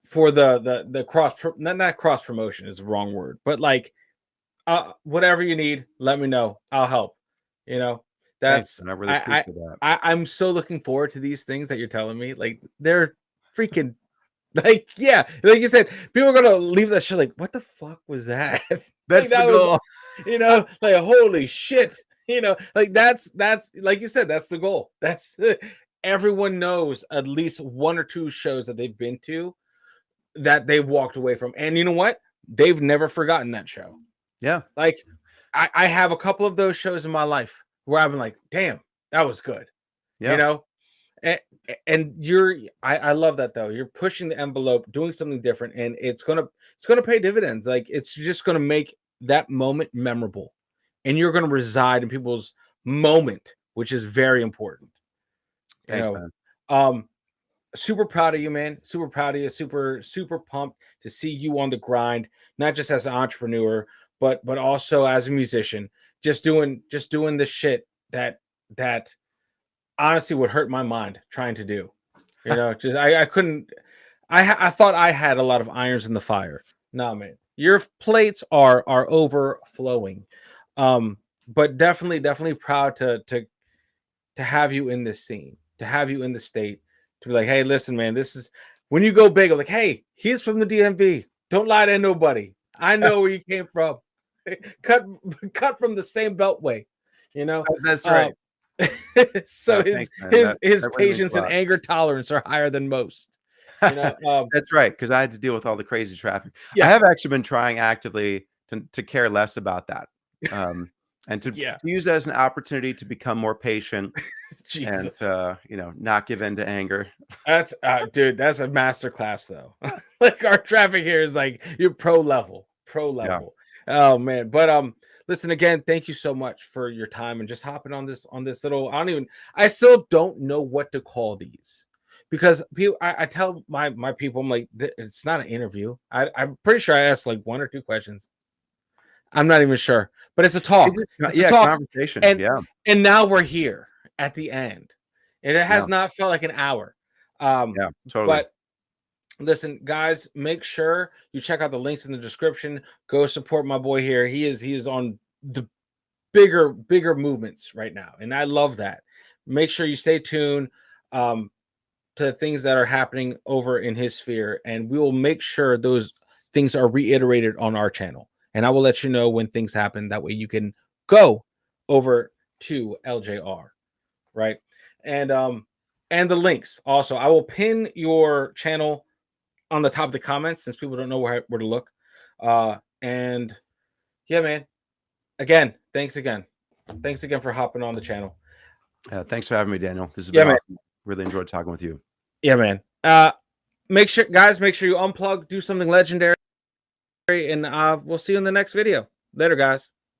the cross not cross promotion is the wrong word, but like whatever you need, let me know. I'll help. You know, Thanks, that's and I really appreciate that. I'm so looking forward to these things that you're telling me. Like they're freaking like yeah, like you said, people are gonna leave that shit like, what the fuck was that? Like That's the that was, goal. you know, like holy shit, you know, like that's like you said, that's the goal. That's everyone knows at least one or two shows that they've been to that they've walked away from, and you know what? They've never forgotten that show. Yeah. Like I have a couple of those shows in my life where I've been like, damn, that was good. You Yeah. know, and, I love that though. You're pushing the envelope, doing something different, and it's gonna pay dividends. Like it's just gonna make that moment memorable, and you're gonna reside in people's moment, which is very important. You Thanks, know, man. super proud of you, man. Super proud of you. Super pumped to see you on the grind, not just as an entrepreneur, but also as a musician. Just doing the shit that honestly would hurt my mind trying to do. You know, just I couldn't. I thought I had a lot of irons in the fire. No, man, your plates are overflowing. But definitely proud to have you in this scene, to have you in the state, to be like, hey, listen, man, this is when you go big. I'm like, hey, he's from the DMV. Don't lie to nobody. I know where you came from. cut from the same beltway, you know. That's right. So his Thanks, man. his his That really means patience a and lot. anger tolerance are higher than most. You know, That's right, because I had to deal with all the crazy traffic. I yeah, have actually been trying actively to care less about that, and to yeah, use it as an opportunity to become more patient and Jesus, to, not give in to anger. that's dude, that's a master class though. Like our traffic here is like you're pro level, pro Yeah. level. Oh man, but listen again. Thank you so much for your time and just hopping on this little. I still don't know what to call these. Because people, I tell my people, I'm like, it's not an interview. I'm pretty sure I asked like one or two questions. I'm not even sure, but it's a talk. It's a Yeah, talk, conversation. and Yeah, now we're here at the end, and it yeah, has not felt like an hour. Um, yeah, totally. but listen, guys, make sure you check out the links in the description. Go support my boy here. He is on the bigger movements right now, and I love that. Make sure you stay tuned. To things that are happening over in his sphere, and we will make sure those things are reiterated on our channel. And I will let you know when things happen. That way you can go over to LJR, right? And the links also. I will pin your channel on the top of the comments since people don't know where to look. And yeah, man. Again, thanks again. Thanks again for hopping on the channel. Thanks for having me, Daniel. This has Yeah, been man. awesome. Really enjoyed talking with you. Yeah, man. Make sure you unplug, do something legendary, and we'll see you in the next video. Later, guys.